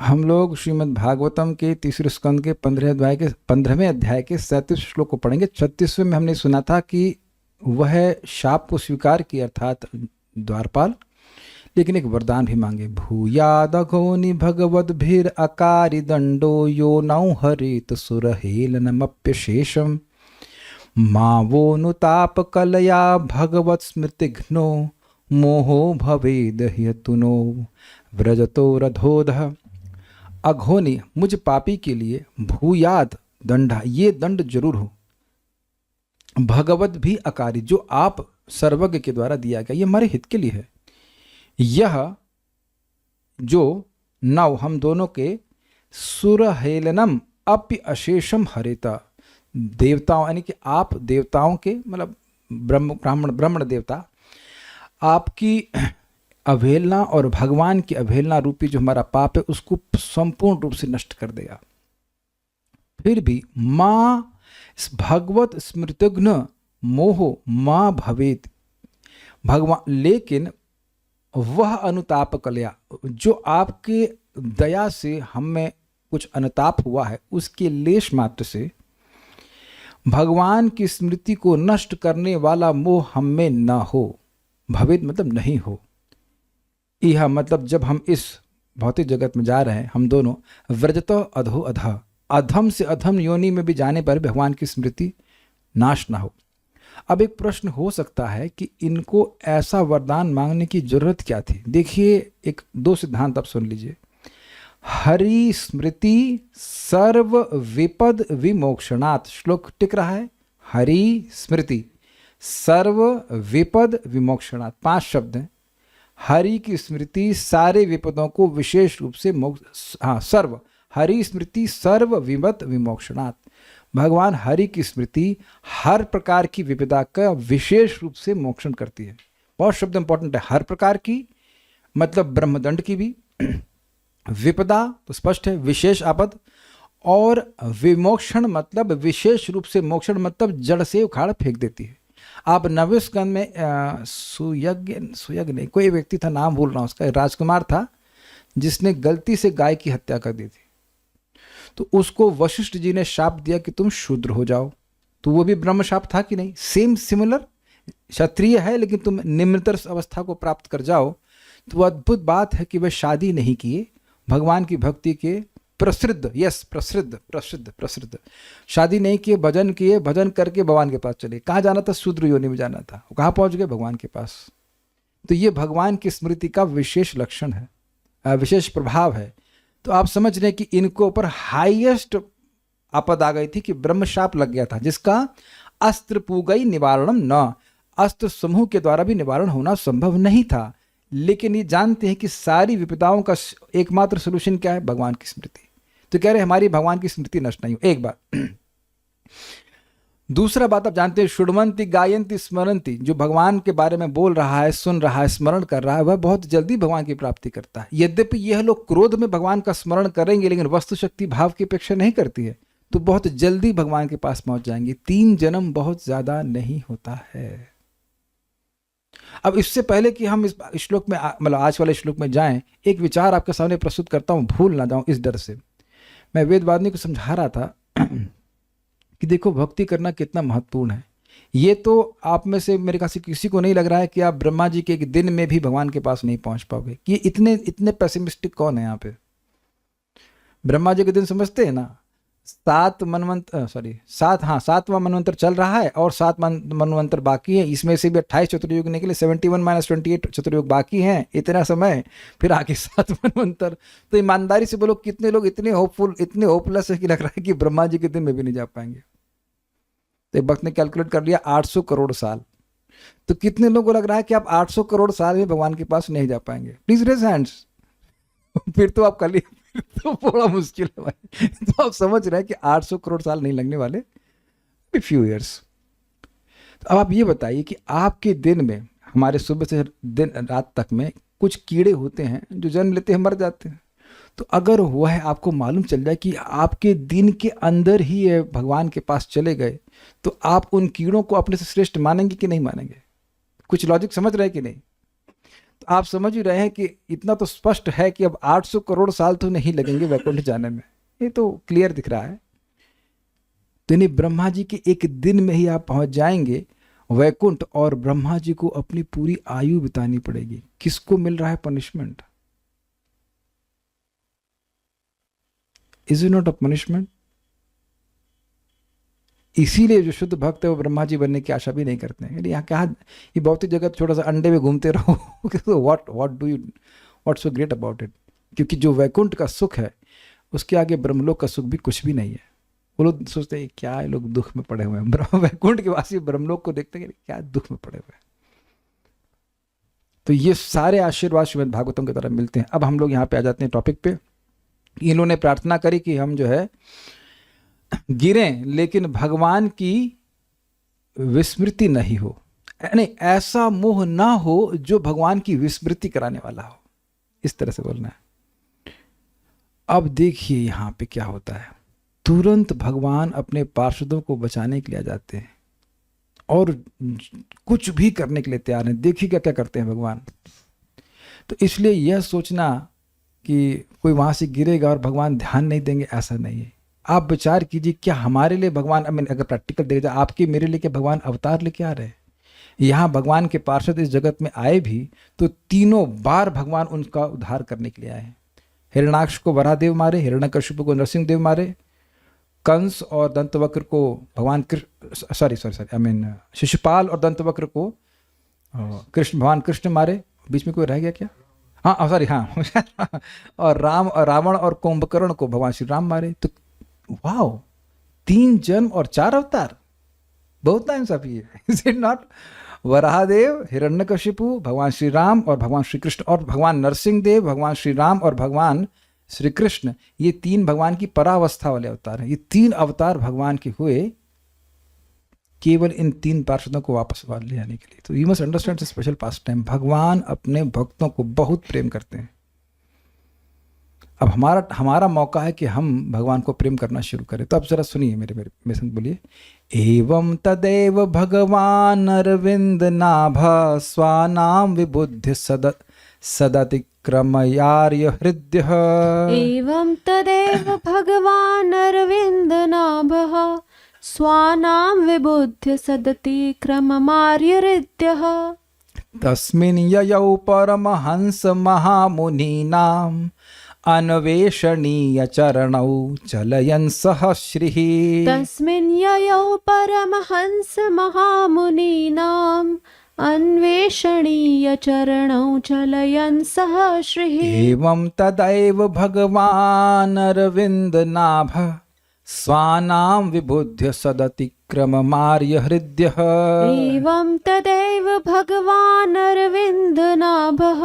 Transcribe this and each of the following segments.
हम लोग श्रीमद् भागवतम के तीसरे स्कंद के 15वें अध्याय के 37 श्लोक को पढ़ेंगे। 36वें में हमने सुना था कि वह शाप को स्वीकार किया, अर्थात द्वारपाल, लेकिन एक वरदान भी मांगे। भूयादघोनि भगवद्भिर अकारि दंडो यो नौ हरित सुरहेलनमप्यशेषम मावो नुताप कलया भगवत स्मृतिघ्नो मोहो भवेद ह्यतुनो व्रजतो रथोधः। अघोनी, मुझ पापी के लिए भूयाद दंडा, ये दंड जरूर हो। भगवत भी अकारी, जो आप सर्वज्ञ के द्वारा दिया गया, ये हमारे हित के लिए है। यह जो नव हम दोनों के सुरहेलनम अपि अशेषम हरेता, देवताओं यानी कि आप देवताओं के मतलब ब्राह्मण देवता आपकी अवहेलना और भगवान की अवहेलना रूपी जो हमारा पाप है उसको संपूर्ण रूप से नष्ट कर देगा। फिर भी माँ भगवत स्मृतिघ्न मोहो माँ भवेत, भगवान, लेकिन वह अनुताप कलया, जो आपके दया से हमें कुछ अनुताप हुआ है उसके लेश मात्र से भगवान की स्मृति को नष्ट करने वाला मोह हम में न हो। भवेत मतलब नहीं हो। यह मतलब जब हम इस भौतिक जगत में जा रहे हैं, हम दोनों व्रजतो अधो अधः, अधम से अधम योनि में भी जाने पर भगवान की स्मृति नाश ना हो। अब एक प्रश्न हो सकता है कि इनको ऐसा वरदान मांगने की जरूरत क्या थी। देखिए, एक दो सिद्धांत आप सुन लीजिए। हरि स्मृति सर्व विपद विमोक्षणात्, श्लोक टिक रहा है। हरि स्मृति सर्व विपद विमोक्षणात्, 5 शब्द हैं। हरि की स्मृति सारे विपदों को विशेष रूप से सर्व, हरि स्मृति सर्व विपद विमोक्षणात्, भगवान हरि की स्मृति हर प्रकार की विपदा का विशेष रूप से मोक्षण करती है। बहुत शब्द इंपॉर्टेंट है। हर प्रकार की मतलब ब्रह्मदंड की भी, विपदा तो स्पष्ट है, विशेष आपद, और विमोक्षण मतलब विशेष रूप से मोक्षण मतलब जड़ से उखाड़ फेंक देती है। आप 9वें स्कंद में सुयज्ञ नहीं, कोई व्यक्ति था, नाम भूल रहा हूँ उसका, राजकुमार था जिसने गलती से गाय की हत्या कर दी थी। तो उसको वशिष्ठ जी ने शाप दिया कि तुम शूद्र हो जाओ। तो वो भी ब्रह्म शाप था कि नहीं? सेम सिमिलर, क्षत्रिय है लेकिन तुम निम्नतर अवस्था को प्राप्त कर जाओ। तो वो अद्भुत बात है कि वह शादी नहीं किए, भगवान की भक्ति के प्रसिद्ध, यस प्रसिद्ध, शादी नहीं किए, भजन किए, भजन करके भगवान के पास चले। कहाँ जाना था? शूद्र योनि में जाना था। वो कहाँ पहुँच गए? भगवान के पास। तो ये भगवान की स्मृति का विशेष लक्षण है, विशेष प्रभाव है। तो आप समझ रहे हैं कि इनको ऊपर हाईएस्ट आपद आ गई थी कि ब्रह्मशाप लग गया था, जिसका अस्त्र पूगई निवारणम न, अस्त्र समूह के द्वारा भी निवारण होना संभव नहीं था। लेकिन ये जानते हैं कि सारी विपदाओं का एकमात्र सोल्यूशन क्या है? भगवान की स्मृति। तो कह रहे हमारी भगवान की स्मृति नष्ट नहीं हो, एक बात। दूसरा बात आप जानते हैं, शुण्वन्ति गायन्ति स्मरन्ति, जो भगवान के बारे में बोल रहा है, सुन रहा है, स्मरण कर रहा है, वह बहुत जल्दी भगवान की प्राप्ति करता है। यद्यपि यह लोग क्रोध में भगवान का स्मरण करेंगे लेकिन वस्तु शक्ति भाव की अपेक्षा नहीं करती है, तो बहुत जल्दी भगवान के पास पहुंच जाएंगे। 3 जन्म बहुत ज्यादा नहीं होता है। अब इससे पहले कि हम इस श्लोक में मतलब आज वाले श्लोक में जाएं, एक विचार आपके सामने प्रस्तुत करता हूं, भूल ना जाऊं इस डर से। मैं वेदवादिनी को समझा रहा था कि देखो भक्ति करना कितना महत्वपूर्ण है। ये तो आप में से मेरे ख्याल से किसी को नहीं लग रहा है कि आप ब्रह्मा जी के एक दिन में भी भगवान के पास नहीं पहुंच पाओगे। कि इतने पैसिमिस्टिक कौन है यहाँ पे? ब्रह्मा जी के दिन समझते हैं ना, 7वां मनवंतर चल रहा है और 7 मनवंतर बाकी है। इसमें से भी 28 चतुर्युग निकले, 71 - 28 चतुर्युग बाकी हैं, इतना समय, फिर आगे 7 मनवंतर। तो ईमानदारी से बोलो, कितने लोग इतने होपफुल, इतने होपलेस है कि लग रहा है कि ब्रह्मा जी के दिन में भी नहीं जा पाएंगे। तो एक वक्त ने कैलकुलेट कर लिया 800 करोड़ साल। तो कितने लोगों को लग रहा है कि आप 800 करोड़ साल में भगवान के पास नहीं जा पाएंगे? Please raise hands. फिर तो आप कल तो बड़ा मुश्किल है भाई। तो आप समझ रहे हैं कि 800 करोड़ साल नहीं लगने वाले, फ्यू ईयर्स। तो अब आप ये बताइए कि आपके दिन में, हमारे सुबह से दिन रात तक में कुछ कीड़े होते हैं जो जन्म लेते हैं, मर जाते हैं। तो अगर वह आपको मालूम चल जाए कि आपके दिन के अंदर ही ये भगवान के पास चले गए, तो आप उन कीड़ों को अपने से श्रेष्ठ मानेंगे कि नहीं मानेंगे? कुछ लॉजिक समझ रहे हैं कि नहीं? तो आप समझ ही रहे हैं कि इतना तो स्पष्ट है कि अब 800 करोड़ साल तो नहीं लगेंगे वैकुंठ जाने में, ये तो क्लियर दिख रहा है। तो नहीं, ब्रह्मा जी के एक दिन में ही आप पहुंच जाएंगे वैकुंठ, और ब्रह्मा जी को अपनी पूरी आयु बितानी पड़ेगी। किसको मिल रहा है punishment? Is it not a punishment? इसीलिए जो शुद्ध भक्त है वो ब्रह्मा जी बनने की आशा भी नहीं करते हैं। यहाँ क्या, ये भौतिक जगत छोटा सा अंडे में घूमते रहो what so great about it? क्योंकि जो वैकुंठ का सुख है उसके आगे ब्रह्मलोक का सुख भी कुछ भी नहीं है। वो लोग सोचते हैं क्या ये लोग दुख में पड़े हुए हैं, वैकुंठ के वासी ब्रह्मलोक को देखते हैं क्या दुख में पड़े हुए हैं। तो ये सारे आशीर्वाद श्रीमद् भागवतम की तरफ मिलते हैं। अब हम लोग यहाँ पे आ जाते हैं टॉपिक पे। इन्होंने प्रार्थना करी कि हम जो है गिरें लेकिन भगवान की विस्मृति नहीं हो, यानी ऐसा मोह ना हो जो भगवान की विस्मृति कराने वाला हो, इस तरह से बोलना है। अब देखिए यहां पे क्या होता है, तुरंत भगवान अपने पार्षदों को बचाने के लिए आ जाते हैं और कुछ भी करने के लिए तैयार हैं। देखिए क्या क्या करते हैं भगवान। तो इसलिए यह सोचना कि कोई वहां से गिरेगा और भगवान ध्यान नहीं देंगे, ऐसा नहीं है। आप विचार कीजिए, क्या हमारे लिए भगवान, अगर प्रैक्टिकल देखा जाए, आपके मेरे लिए क्या भगवान अवतार लेके आ रहे हैं? यहाँ भगवान के पार्षद इस जगत में आए भी तो तीनों बार भगवान उनका उद्धार करने के लिए आए हैं। हिरण्याक्ष को वराहदेव मारे, हिरण्यकशिपु को नरसिंह देव मारे, कंस और दंतवक्र को भगवान शिशुपाल और दंतवक्र को भगवान कृष्ण मारे। बीच में कोई रह गया क्या? हाँ सॉरी, हाँ और रावण और कुंभकर्ण को भगवान श्री राम मारे। तो वाओ, 3 जन्म और 4 अवतार, बहुत नाइंसाफी है, is it not? Varahadev, Hiranyakashipu, भगवान श्री राम और भगवान श्री कृष्ण, और भगवान नरसिंह देव, भगवान श्री राम और भगवान श्री कृष्ण, ये 3 भगवान की परावस्था वाले अवतार हैं। ये 3 अवतार भगवान के हुए केवल इन 3 पार्षदों को वापस ले आने के लिए। तो you must understand special past time. भगवान अपने भक्तों को बहुत प्रेम करते हैं। अब हमारा मौका है कि हम भगवान को प्रेम करना शुरू करें। तो अब जरा सुनिए मेरे संग बोलिए। एवं तदेव भगवान अरविंद नाभ स्वानाम विबुद्ध सदतिक्रमयार्य हृदय। एवं तदेव भगवान अरविंद नाभः स्वानां विबुध्य सदतिक्रममार्य हृदयः। तस्मिन् ययौ परमहंस महामुनीनाम् अन्वेषणीय चरणौ चलयन् सह श्रीः। तस्मिन् ययौ परमहंस महामुनीनाम् अन्वेषणीय चरणौ चलयन् सह श्रीः। एवं तदैव भगवान् अरविंद नाभ स्वानां विबुध्य सदतिक्रममार्य हृदयः। एवं तदैव भगवान् अरविंद नाभः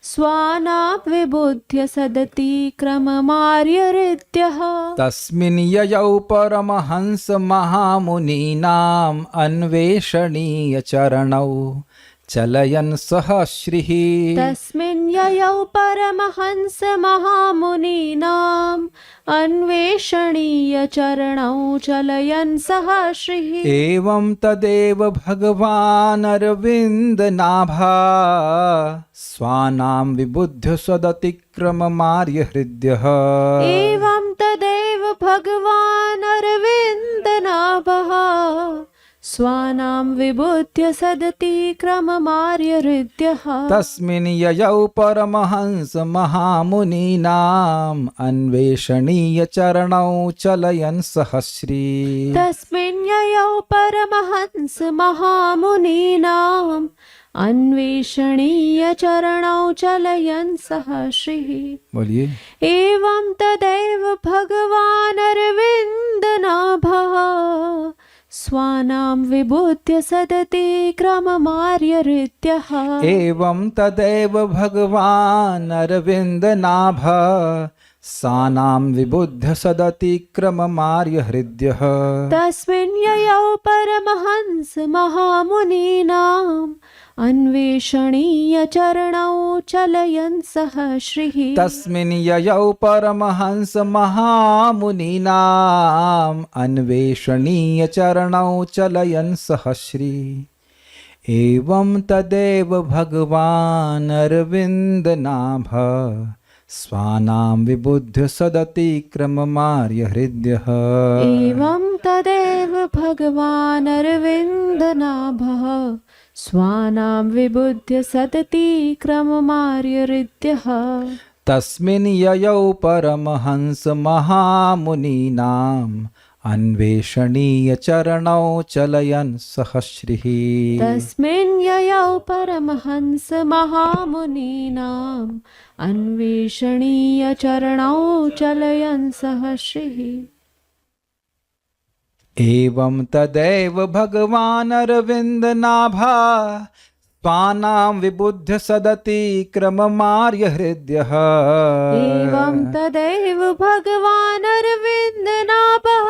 स्वानां विबुध्य सदतिक्रममार्य हृदयः। तस्मिन् ययौ परमहंस महामुनीनाम् अन्वेषणीय चरणौ चलयन् सह श्रीः। तस्मिन् ययौ परमहंस महामुनीनाम् अन्वेषणीय चरणौ चलयन् सह श्रीः। एवं तदेव भगवान् अरविंद नाभा स्वानां विबुध्य सदतिक्रममार्य हृदयः। एवं तदेव भगवान् अरविंद नाभः स्वानां विबुध्य सदतिक्रममार्य हृदयः। तस्मिन् ययौ परमहंस महामुनीनाम् अन्वेषणीय चरणौ चलयन् सह श्रीः। तस्मिन् ययौ परमहंस महामुनीनाम् अन्वेषणीय चरणौ चलयन् सह श्रीः। बोलिए। एवं तदैव भगवान् अरविंद नाभः स्वानां विबुध्य सदतिक्रममार्य हृदयः। एवं तदैव भगवान् अरविंद नाभ स्वानां विबुध्य सदतिक्रममार्य हृदयः। तस्मिन् ययौ परमहंस महामुनीनाम् अन्वेषणीय चरणौ चलयन् सह श्रीः। तस्मिन् ययौ परमहंस महामुनीनाम् अन्वेषणीय चरणौ चलयन् सह श्रीः। एवं तदेव भगवान् अरविन्दनाभ स्वानां विबुध्य सदतिक्रममार्य हृदयः। एवं तदेव भगवान् अरविन्दनाभः स्वानां विबुध्य सदतिक्रममार्य हृदयः। तस्मिन् ययौ परमहंस महामुनीनाम् अन्वेषणीय चरणौ चलयन् सहस्रिः। तस्मिन् ययौ परमहंस महामुनीनाम् अन्वेषणीय चरणौ चलयन् सहस्रिः। एवं तदैव भगवान् अरविन्दनाभा स्वानां विबुध्य सदतिक्रममार्य हृदयः। एवं तदैव भगवान् अरविन्दनाभः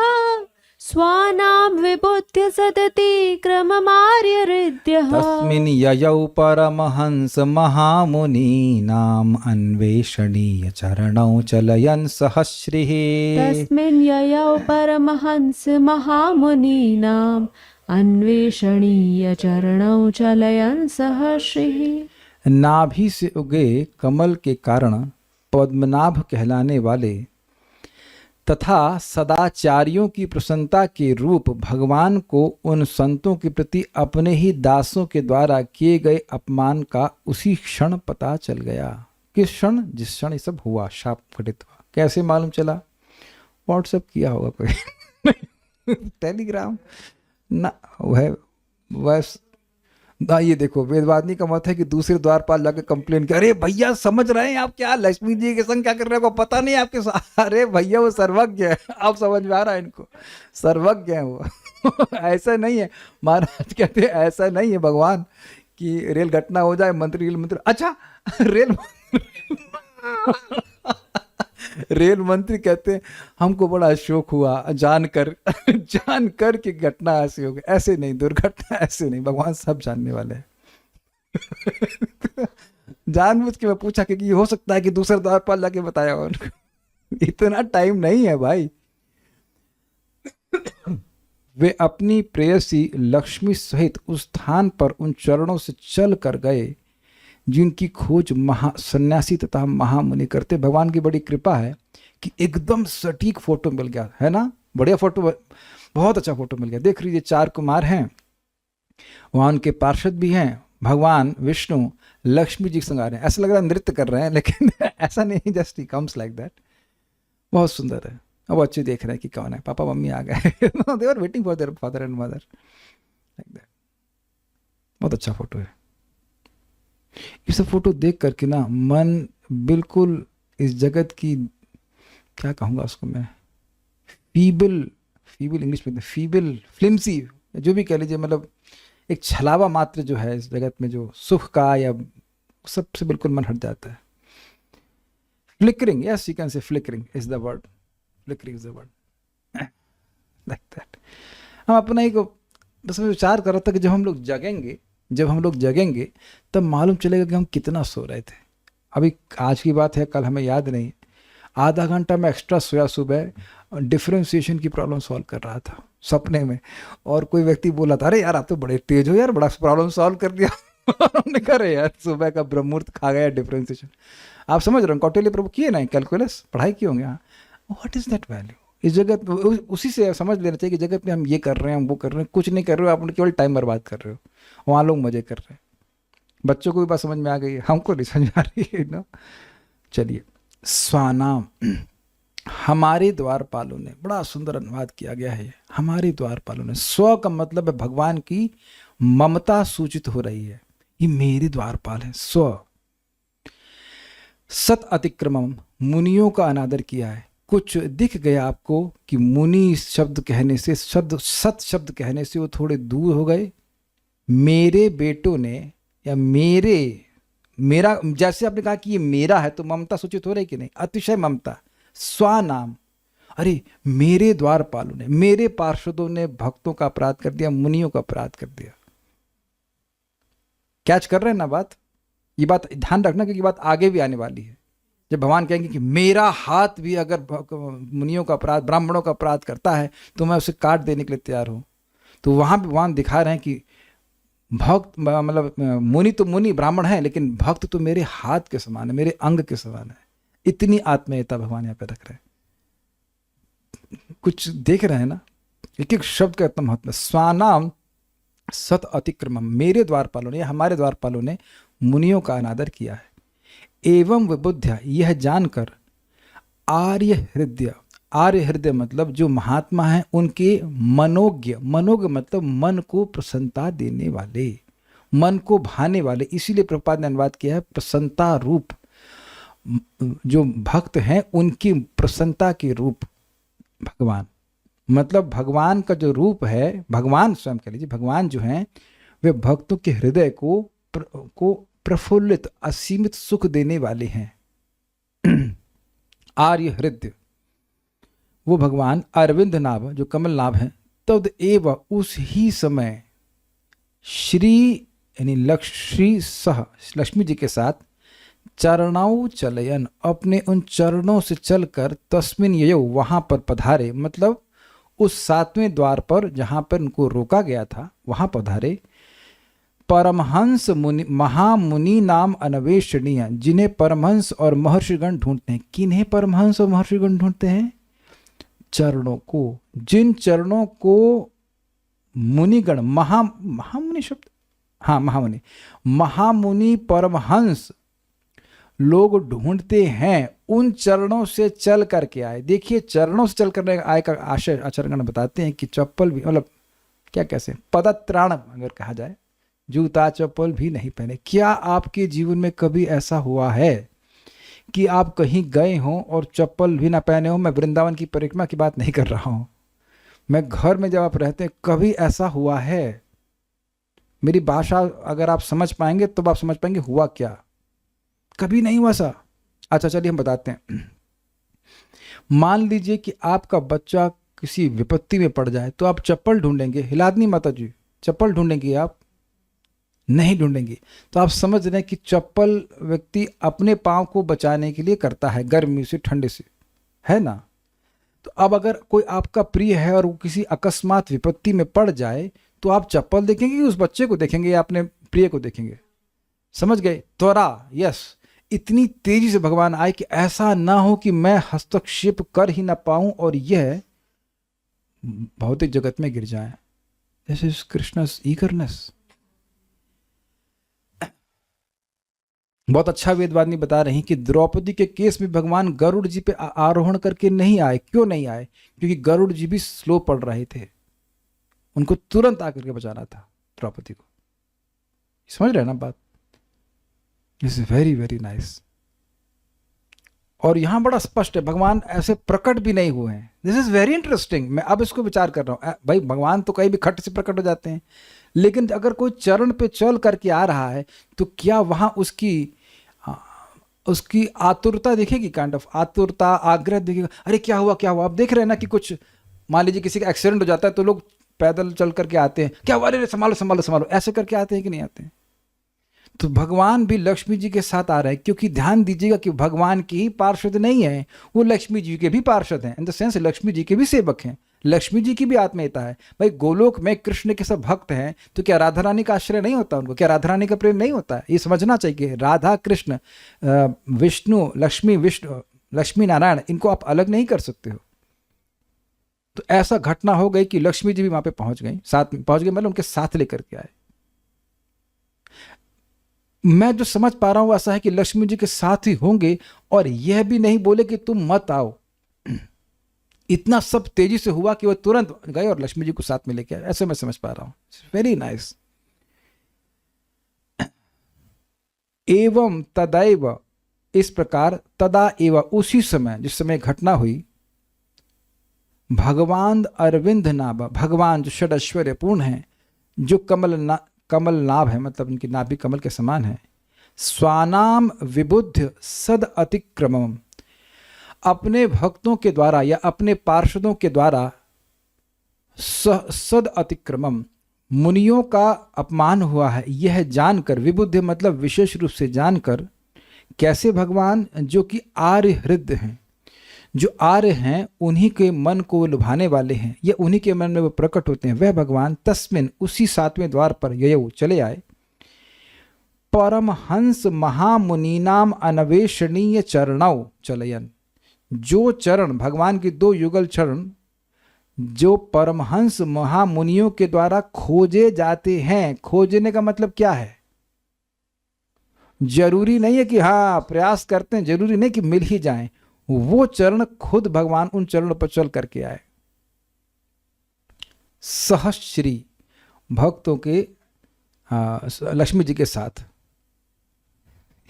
स्वानां विबुध्य सदतिक्रममार्य हृदयः। तस्मिन् ययौ परमहंस महामुनीनाम् अन्वेषणीय चरणौ चलयन् सहस्रिः। तस्मिन् ययौ परमहंस महामुनीनाम् अन्वेषणीय चरणौ चलयन् सहस्रिः। नाभि से उगे कमल के कारण पद्मनाभ कहलाने वाले तथा सदाचारियों की प्रसन्नता के रूप भगवान को उन संतों के प्रति अपने ही दासों के द्वारा किए गए अपमान का उसी क्षण पता चल गया। किस क्षण? जिस क्षण ये सब हुआ, शाप घटित हुआ। कैसे मालूम चला? व्हाट्सएप किया होगा कोई टेलीग्राम ना, वह ना। ये देखो, वेदवादिनी का मत है कि दूसरे द्वारपाल जाकर कंप्लेन कर, अरे भैया समझ रहे हैं आप क्या, लक्ष्मी जी के संग क्या कर रहे हो, पता नहीं आपके साथ। अरे भैया वो सर्वज्ञ है, आप समझ में आ रहा है इनको, सर्वज्ञ है वो ऐसा नहीं है। महाराज कहते हैं ऐसा नहीं है भगवान कि रेल घटना हो जाए, मंत्री अच्छा रेल रेल मंत्री कहते हैं हमको बड़ा शौक हुआ जानकर कि घटना ऐसी हो गई। ऐसे नहीं, दुर्घटना ऐसे नहीं, भगवान सब जानने वाले हैं जानबूझ के मैं पूछा कि ये हो सकता है कि दूसरे द्वारपाल जाके बताया हो उनको इतना टाइम नहीं है भाई। वे अपनी प्रेयसी लक्ष्मी सहित उस स्थान पर उन चरणों से चल कर गए जिनकी खोज सन्यासी तथा महामुनि करते। भगवान की बड़ी कृपा है कि एकदम सटीक फोटो मिल गया है ना, बढ़िया फोटो, बहुत अच्छा फोटो मिल गया। देख लीजिए, 4 कुमार हैं वहाँ, उनके पार्षद भी हैं, भगवान विष्णु लक्ष्मी जी संग आ रहे हैं। ऐसा लग रहा है नृत्य कर रहे हैं, लेकिन ऐसा नहीं, just he comes like that. बहुत सुंदर है। अब बच्चे देख रहे हैं कि कौन है, पापा मम्मी आ गए they are waiting for their father and mother like that. बहुत अच्छा फोटो है। ये सब फोटो देख करके ना मन बिल्कुल इस जगत की, क्या कहूँगा उसको मैं, फीबल इंग्लिश में, फीबल फ्लिम्सी, जो भी कह लीजिए, मतलब एक छलावा मात्र जो है इस जगत में, जो सुख का या सबसे बिल्कुल मन हट जाता है। Flickering, yes you can say flickering is the word, flickering is the word like that. हम अपना ही को बस मैं विचार कर रहा था कि जब हम लोग जगेंगे तब मालूम चलेगा कि हम कितना सो रहे थे। अभी आज की बात है, कल हमें याद नहीं, आधा घंटा मैं एक्स्ट्रा सोया सुबह, डिफरेंशिएशन की प्रॉब्लम सॉल्व कर रहा था सपने में, और कोई व्यक्ति बोला था अरे यार आप तो बड़े तेज हो यार, बड़ा प्रॉब्लम सॉल्व कर दिया हमने कहा अरे यार सुबह का ब्रह्मुहूर्त खा गया डिफरेंशिएशन। आप समझ रहे हो, कौटिल्य प्रभु किए ना कैलकुलस, पढ़ाई किए होंगे। हाँ, व्हाट इज दैट वैल्यू इस जगत, उसी से समझ लेना चाहिए कि जगत में हम ये कर रहे हैं, हम वो कर रहे हैं, कुछ नहीं कर रहे हो, आप केवल टाइम बर्बाद कर रहे हो, वहाँ लोग मजे कर रहे हैं। बच्चों को भी बात समझ में आ गई है, हमको नहीं समझ आ रही है ना। चलिए, स्वानाम, हमारे द्वारपालों ने, बड़ा सुंदर अनुवाद किया गया है हमारे द्वारपालों ने। स्व का मतलब है भगवान की ममता सूचित हो रही है, ये मेरे द्वारपाल हैं। स्व, सत अतिक्रमम, मुनियों का अनादर किया है। कुछ दिख गया आपको कि मुनि शब्द कहने से, सत शब्द कहने से वो थोड़े दूर हो गए। मेरे बेटों ने, या मेरा, जैसे आपने कहा कि ये मेरा है तो ममता सूचित हो रही कि नहीं, अतिशय ममता। स्वानाम, अरे मेरे द्वारपालों ने, मेरे पार्षदों ने भक्तों का अपराध कर दिया, मुनियों का अपराध कर दिया। कैच कर रहे हैं ना बात? ये बात ध्यान रखना क्योंकि बात आगे भी आने वाली है। जब भगवान कहेंगे कि मेरा हाथ भी अगर मुनियों का अपराध, ब्राह्मणों का अपराध करता है तो मैं उसे काट देने के लिए तैयार हूं, तो वहां भी भगवान दिखा रहे हैं कि भक्त मतलब मुनि तो मुनि ब्राह्मण है, लेकिन भक्त तो मेरे हाथ के समान है, मेरे अंग के समान है। इतनी आत्मीयता भगवान यहाँ पे रख रहे हैं। कुछ देख रहे हैं ना, एक एक शब्द का इतना महत्व। स्वानाम सत अतिक्रमम, मेरे द्वारपालों ने या हमारे द्वारपालों ने मुनियों का अनादर किया है। एवं विबुद्ध्या, यह जानकर, आर्य हृदय, आर्य हृदय मतलब जो महात्मा हैं उनके मनोज्ञ, मनोज्ञ मतलब मन को प्रसन्नता देने वाले, मन को भाने वाले, इसीलिए प्रभुपाद ने अनुवाद किया है प्रसन्नता रूप। जो भक्त हैं उनकी प्रसन्नता के रूप भगवान, मतलब भगवान का जो रूप है, भगवान स्वयं कह लीजिए, भगवान जो हैं वे भक्तों के हृदय को प्रफुल्लित असीमित सुख देने वाले हैं। आर्य हृदय वो भगवान अरविंद नाभ जो कमल नाभ है। तद एव उस ही समय श्री यानी लक्ष्मी सह लक्ष्मी जी के साथ चरणाऊ चलयन, अपने उन चरणों से चलकर तस्मिन ययो वहां पर पधारे, मतलब उस 7वें द्वार पर जहां पर उनको रोका गया था वहां पधारे। परमहंस मुनि महामुनि नाम अन्वेषणीय, जिन्हें परमहंस और महर्षिगण ढूंढते हैं। किन्हें परमहंस और महर्षिगण ढूंढते हैं? चरणों को, जिन चरणों को मुनिगण, महामुनि शब्द, हाँ महामुनि, महामुनि परमहंस लोग ढूंढते हैं, उन चरणों से चल करके आए। देखिए चरणों से चल कर आए का आशय आचार्यगण बताते हैं कि चप्पल भी, मतलब क्या कैसे पदत्राण अगर कहा जाए, जूता चप्पल भी नहीं पहने। क्या आपके जीवन में कभी ऐसा हुआ है कि आप कहीं गए हों और चप्पल भी ना पहने हो? मैं वृंदावन की परिक्रमा की बात नहीं कर रहा हूं, मैं घर में जब आप रहते हैं, कभी ऐसा हुआ है? मेरी भाषा अगर आप समझ पाएंगे तो आप समझ पाएंगे हुआ क्या। कभी नहीं हुआ सा? अच्छा चलिए हम बताते हैं। मान लीजिए कि आपका बच्चा किसी विपत्ति में पड़ जाए तो आप चप्पल ढूंढेंगे? हिलादनी माता जी, चप्पल ढूंढेंगे आप? नहीं ढूंढेंगे। तो आप समझ रहे हैं कि चप्पल व्यक्ति अपने पांव को बचाने के लिए करता है, गर्मी से ठंडे से, है ना? तो अब अगर कोई आपका प्रिय है और वो किसी अकस्मात विपत्ति में पड़ जाए तो आप चप्पल देखेंगे कि उस बच्चे को देखेंगे या अपने प्रिय को देखेंगे? समझ गए? त्वरा, यस, इतनी तेजी से भगवान आए कि ऐसा ना हो कि मैं हस्तक्षेप कर ही ना पाऊं और यह भौतिक जगत में गिर जाए। This is Krishna's eagerness. बहुत अच्छा वेदवादिनी बता रही कि द्रौपदी के केस में भगवान गरुड़ जी पे आरोहण करके नहीं आए। क्यों नहीं आए? क्योंकि गरुड़ जी भी स्लो पड़ रहे थे, उनको तुरंत आकर के बचाना था द्रौपदी को। समझ रहे हैं ना बात? This is very very nice. और यहां बड़ा स्पष्ट है, भगवान ऐसे प्रकट भी नहीं हुए हैं। This is very interesting. मैं अब इसको विचार कर रहा हूं। भाई भगवान तो कहीं भी खट से प्रकट हो जाते हैं, लेकिन अगर कोई चरण पे चल करके आ रहा है तो क्या वहां उसकी आतुरता दिखेगी? काइंड ऑफ आतुरता, आग्रह दिखेगा। अरे क्या हुआ क्या हुआ? आप देख रहे हैं ना कि कुछ, मान लीजिए किसी का एक्सीडेंट हो जाता है तो लोग पैदल चल करके आते हैं, क्या हुआ, अरे संभालो संभालो संभालो, ऐसे करके आते हैं कि नहीं आते हैं? तो भगवान भी लक्ष्मी जी के साथ आ रहे हैं, क्योंकि ध्यान दीजिएगा कि भगवान के ही पार्षद नहीं है, वो लक्ष्मी जी के भी पार्षद हैं। In the sense Lakshmi ji के भी सेवक हैं, लक्ष्मी जी की भी आत्मीयता है। भाई गोलोक में कृष्ण के सब भक्त हैं, तो क्या राधा रानी का आश्रय नहीं होता उनको? क्या राधा रानी का प्रेम नहीं होता? ये समझना चाहिए। राधा कृष्ण, विष्णु, लक्ष्मी नारायण, इनको आप अलग नहीं कर सकते हो। तो ऐसा घटना हो गई कि लक्ष्मी जी भी वहां पे पहुंच गई, साथ में पहुंच गई, मतलब उनके साथ लेकर के आए। मैं जो समझ पा रहा हूं ऐसा है कि लक्ष्मी जी के साथ ही होंगे और यह भी नहीं बोले कि तुम मत आओ। इतना सब तेजी से हुआ कि वह तुरंत गए और लक्ष्मी जी को साथ में लेके आए। ऐसे मैं समझ पा रहा हूं। Very nice. एवं तदैव, इस प्रकार, तदा एव, उसी समय, जिस समय घटना हुई, भगवान अरविंद नाभ, भगवान जो षडैश्वर्य पूर्ण है, जो कमल नाभ है, मतलब उनकी नाभि कमल के समान है, स्वानाम विबुद्ध सद अतिक्रमम, अपने भक्तों के द्वारा या अपने पार्षदों के द्वारा सद अतिक्रमम, मुनियों का अपमान हुआ है, यह जानकर, विबुद्ध मतलब विशेष रूप से जानकर। कैसे भगवान? जो कि आर्य हृदय हैं, जो आर्य हैं उन्हीं के मन को लुभाने वाले हैं, या उन्हीं के मन में वो प्रकट होते हैं, वह भगवान तस्मिन उसी 7वें द्वार पर ययौ चले आए। परमहंस महामुनीनाम अन्वेषणीय चरणौ चलयन, जो चरण भगवान की 2 युगल चरण जो परमहंस महामुनियों के द्वारा खोजे जाते हैं। खोजने का मतलब क्या है? जरूरी नहीं है कि हाँ प्रयास करते हैं, जरूरी नहीं कि मिल ही जाएं, वो चरण खुद भगवान उन चरणों पर चल करके आए। सहश्री भक्तों के लक्ष्मी जी के साथ।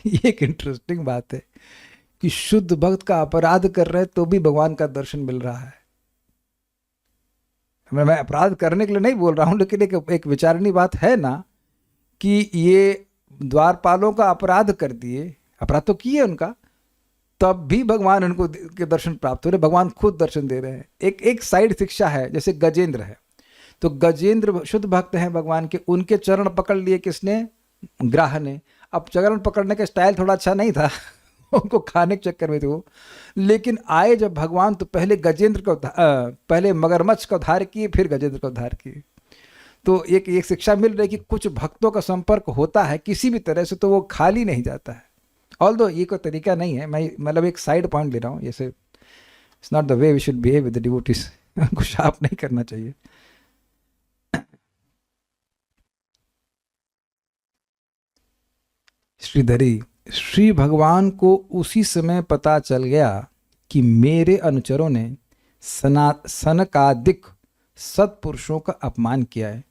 ये एक इंटरेस्टिंग बात है कि शुद्ध भक्त का अपराध कर रहे तो भी भगवान का दर्शन मिल रहा है। मैं अपराध करने के लिए नहीं बोल रहा हूं, लेकिन एक विचारणी बात है ना कि ये द्वारपालों का अपराध कर दिए, अपराध तो किए उनका, तब भी भगवान उनको के दर्शन प्राप्त हो रहे, भगवान खुद दर्शन दे रहे हैं। एक साइड शिक्षा है, जैसे गजेंद्र है, तो गजेंद्र शुद्ध भक्त हैं भगवान के, उनके चरण पकड़ लिए किसने? ग्राह ने। अब चरण पकड़ने का स्टाइल थोड़ा अच्छा नहीं था उनको खाने के चक्कर में थे वो, लेकिन आए जब भगवान तो पहले गजेंद्र को पहले मगरमच्छ का उद्धार किए, फिर गजेंद्र का उद्धार किए। तो एक शिक्षा मिल रही है कि कुछ भक्तों का संपर्क होता है किसी भी तरह से तो वो खाली नहीं जाता है। ऑल्दो ये कोई तरीका नहीं है, मैं मतलब एक साइड पॉइंट ले रहा हूँ, जैसे it's not the way we should behave with the devotees, उनको शाप नहीं करना चाहिए। श्रीधरी, श्री भगवान को उसी समय पता चल गया कि मेरे अनुचरों ने सनकादिक सत्पुरुषों का अपमान किया है।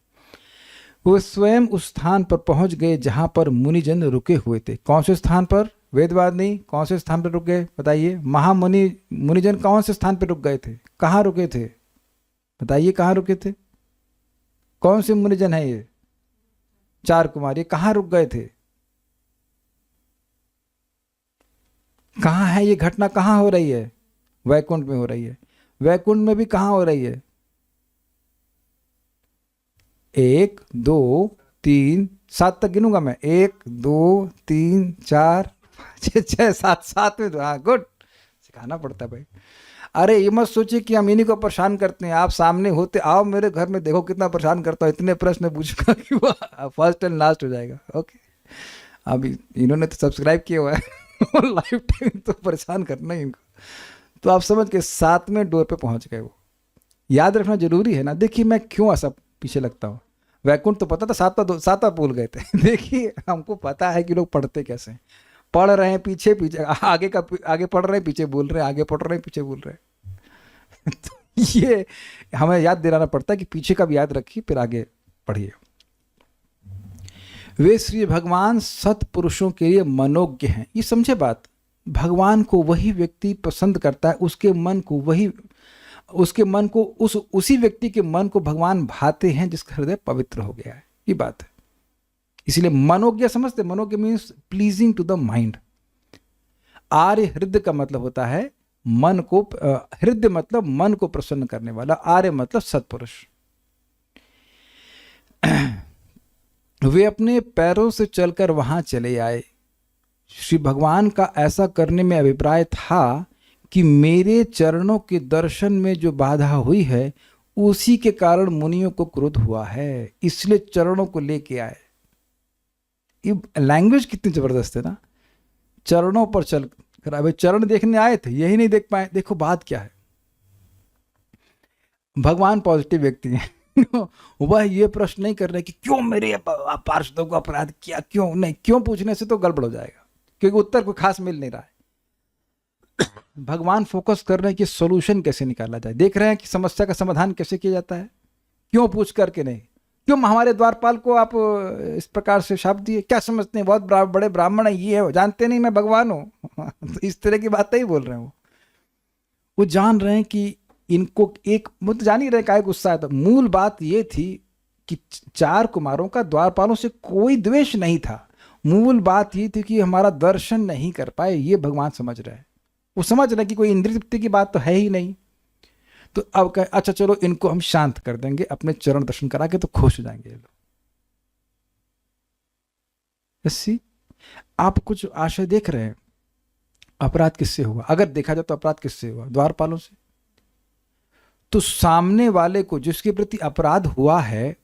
वो स्वयं उस स्थान पर पहुंच गए जहां पर मुनिजन रुके हुए थे। कौन से स्थान पर? वेदवाद नहीं, कौन से स्थान पर रुक गए बताइए? मुनिजन कौन से स्थान पर रुक गए थे? कहाँ रुके थे बताइए? कहाँ रुके थे? कौन से मुनिजन है ये? 4 कुमार। ये कहाँ रुक गए थे? कहाँ है ये घटना? कहाँ हो रही है? वैकुंठ में हो रही है। वैकुंठ में भी कहाँ हो रही है? 1 2 3 7 तक गिनूंगा मैं। 1 2 3 4 5 6 7 7 में। हाँ गुड, सिखाना पड़ता है भाई। अरे ये मत सोचिए कि हम इन्हीं को परेशान करते हैं। आप सामने होते, आओ मेरे घर में, देखो कितना परेशान करता हूँ। इतने प्रश्न पूछूंगा कि वो फर्स्ट एंड लास्ट हो जाएगा। ओके, अभी इन्होंने तो सब्सक्राइब किया हुआ है लाइफ टाइम, तो परेशान करना ही इनको। तो आप समझ के 7वें डोर पे पहुंच गए। वो याद रखना जरूरी है ना। देखिए मैं क्यों ऐसा पीछे लगता हूँ। वैकुंठ तो पता था, 7वां भूल गए थे देखिए हमको पता है कि लोग पढ़ते कैसे हैं। पढ़ रहे हैं पीछे पीछे, आगे पढ़ रहे हैं, पीछे बोल रहे हैं, आगे पढ़ रहे हैं, पीछे बोल रहे हैं तो ये हमें याद दिलाना पड़ता है कि पीछे का भी याद रखिए, फिर आगे पढ़िए। वे श्री भगवान सत्पुरुषों के लिए मनोज्ञ हैं। ये समझे बात। भगवान को वही व्यक्ति पसंद करता है, उसी व्यक्ति के मन को भगवान भाते हैं जिसका हृदय पवित्र हो गया है। ये बात है। इसलिए मनोज्ञ समझते, मनोज्ञ means pleasing to the mind. आर्य हृदय का मतलब होता है मन को, हृदय मतलब मन को प्रसन्न करने वाला, आर्य मतलब सत्पुरुष। वे अपने पैरों से चलकर वहां चले आए। श्री भगवान का ऐसा करने में अभिप्राय था कि मेरे चरणों के दर्शन में जो बाधा हुई है उसी के कारण मुनियों को क्रोध हुआ है, इसलिए चरणों को लेके आए। ये लैंग्वेज कितनी जबरदस्त है ना। चरणों पर चल कर, अबे चरण देखने आए थे, यही नहीं देख पाए। देखो बात क्या है। भगवान पॉजिटिव व्यक्ति हैं वह ये प्रश्न नहीं कर रहे कि क्यों मेरे पार्षदों को अपराध किया, क्यों नहीं। क्यों पूछने से तो गड़बड़ हो जाएगा, क्योंकि उत्तर कोई खास मिल नहीं रहा है। भगवान फोकस कर रहे हैं कि सॉल्यूशन कैसे निकाला जाए, देख रहे हैं कि समस्या का समाधान कैसे किया जाता है। क्यों पूछ करके नहीं, क्यों हमारे द्वारपाल को आप इस प्रकार से शाप दिए, क्या समझते हैं बहुत बड़े ब्राह्मण है, ये है, जानते नहीं मैं भगवान हूँ तो इस तरह की बातें ही बोल रहे हैं। वो जान रहे हैं कि इनको एक, वो तो जान ही रहे क्या गुस्सा है। तो मूल बात ये थी कि 4 कुमारों का द्वारपालों से कोई द्वेष नहीं था। मूल बात ये थी कि हमारा दर्शन नहीं कर पाए, ये भगवान समझ रहे हैं। वो समझ रहे कि कोई इंद्रिय तृप्ति की बात तो है ही नहीं। तो अब कहे अच्छा चलो इनको हम शांत कर देंगे, अपने चरण दर्शन करा के तो खुश हो जाएंगे ये लोग। आप कुछ आशय देख रहे हैं। अपराध किससे हुआ? अगर देखा जाए तो अपराध किससे हुआ? द्वारपालों से। तो सामने वाले को जिसके प्रति अपराध हुआ है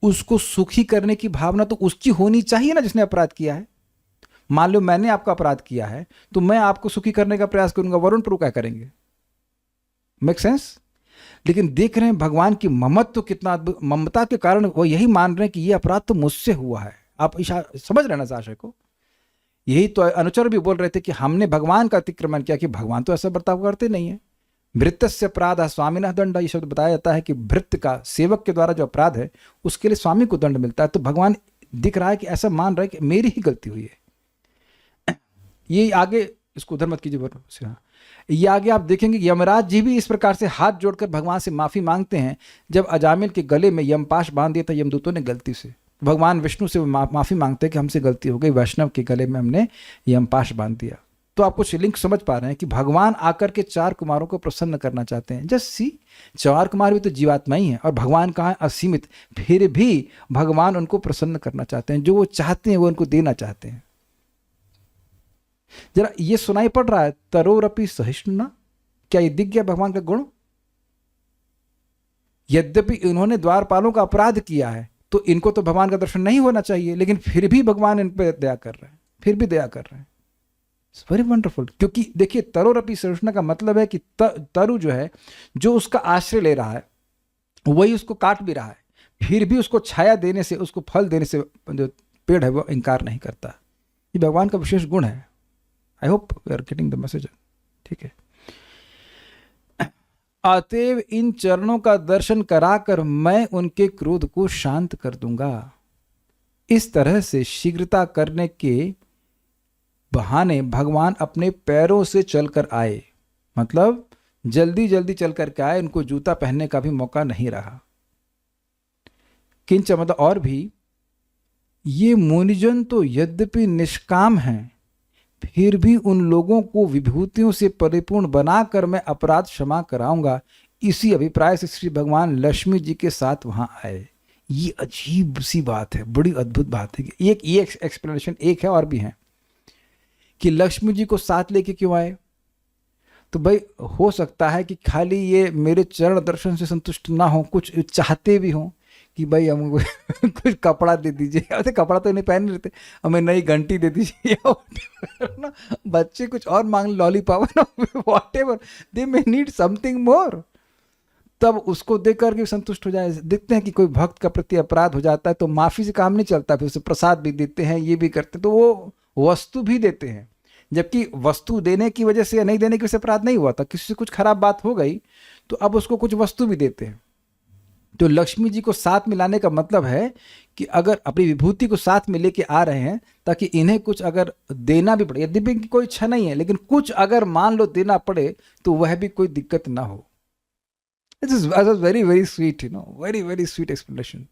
उसको सुखी करने की भावना तो उसकी होनी चाहिए ना, जिसने अपराध किया है। मान लो मैंने आपका अपराध किया है तो मैं आपको सुखी करने का प्रयास करूंगा, वरुण प्रभु क्या करेंगे? Make sense? लेकिन देख रहे हैं भगवान की ममता तो कितना अद्भुत, ममता के कारण वो यही मान रहे हैं कि ये अपराध तो मुझसे हुआ है। आप समझ रहे हैं ना इस आशय को? यही तो अनुचर भी बोल रहे थे कि हमने भगवान का अतिक्रमण किया, कि भगवान तो ऐसा बर्ताव करते नहीं है। भृत्यस्य अपराध स्वामिनः दंड, ये शब्द बताया जाता है कि भृत्य का, सेवक के द्वारा जो अपराध है उसके लिए स्वामी को दंड मिलता है। तो भगवान दिख रहा है कि ऐसा मान रहा है कि मेरी ही गलती हुई है। ये आगे इसको उधर मत कीजिए, हाँ, ये आगे आप देखेंगे यमराज जी भी इस प्रकार से हाथ जोड़कर भगवान से माफी मांगते हैं। जब अजामिल के गले में यमपाश बांध दिया था यमदूतों ने गलती से, भगवान विष्णु से माफी मांगते हैं कि हमसे गलती हो गई, वैष्णव के गले में हमने यमपाश बांध दिया। तो आप कुछ लिंक समझ पा रहे हैं कि भगवान आकर के 4 कुमारों को प्रसन्न करना चाहते हैं। जस्ट सी, 4 कुमार भी तो जीवात्मा ही है और भगवान कहाँ है? असीमित। फिर भी भगवान उनको प्रसन्न करना चाहते हैं, जो वो चाहते हैं वो उनको देना चाहते हैं। जरा ये सुनाई पड़ रहा है, तरोरपि सहिष्णुना, क्या ये दिख गया भगवान का गुण? यद्यपि इन्होंने द्वारपालों का अपराध किया है तो इनको तो भगवान का दर्शन नहीं होना चाहिए, लेकिन फिर भी भगवान इन पर दया कर रहे हैं, फिर भी दया कर रहे हैं। It's very wonderful. क्योंकि देखिए तरोरपि सहिष्णुना का मतलब है कि तरु जो है, जो उसका आश्रय ले रहा है वही उसको काट भी रहा है, फिर भी उसको छाया देने से, उसको फल देने से जो पेड़ है वो इंकार नहीं करता। ये भगवान का विशेष गुण है। I hope we are getting the message. ठीक है, अतएव इन चरणों का दर्शन कराकर मैं उनके क्रोध को शांत कर दूंगा। इस तरह से शीघ्रता करने के बहाने भगवान अपने पैरों से चलकर आए, मतलब जल्दी जल्दी चल करके आए, उनको जूता पहनने का भी मौका नहीं रहा। किंच मतलब और भी, ये मुनिजन तो यद्यपि निष्काम हैं फिर भी उन लोगों को विभूतियों से परिपूर्ण बनाकर मैं अपराध क्षमा कराऊंगा। इसी अभिप्राय से श्री भगवान लक्ष्मी जी के साथ वहां आए। ये अजीब सी बात है, बड़ी अद्भुत बात है। एक ये एक्सप्लेनेशन एक है और भी है कि लक्ष्मी जी को साथ लेके क्यों आए? तो भाई हो सकता है कि खाली ये मेरे चरण दर्शन से संतुष्ट ना हो, कुछ चाहते भी हों कि भाई हमको कुछ कपड़ा दे दीजिए। ऐसे कपड़ा तो नहीं पहन लेते, हमें नई घंटी दे दीजिए ना, बच्चे कुछ और मांग, लॉलीपॉप, व्हाटएवर, दे मे नीड समथिंग मोर, तब उसको देख करके संतुष्ट हो जाए। देखते हैं कि कोई भक्त का प्रति अपराध हो जाता है तो माफी से काम नहीं चलता, फिर उसे प्रसाद भी देते हैं, ये भी करते हैं, तो वो वस्तु भी देते हैं। जबकि वस्तु देने की वजह से या नहीं देने की वजह से अपराध नहीं हुआ था, किसी से कुछ खराब बात हो गई तो अब उसको कुछ वस्तु भी देते हैं। तो लक्ष्मी जी को साथ में लाने का मतलब है कि अगर अपनी विभूति को साथ में लेके आ रहे हैं ताकि इन्हें कुछ अगर देना भी पड़े, यद्यपि इनकी कोई इच्छा नहीं है, लेकिन कुछ अगर मान लो देना पड़े तो वह भी कोई दिक्कत ना हो। This is very very sweet, very very sweet explanation।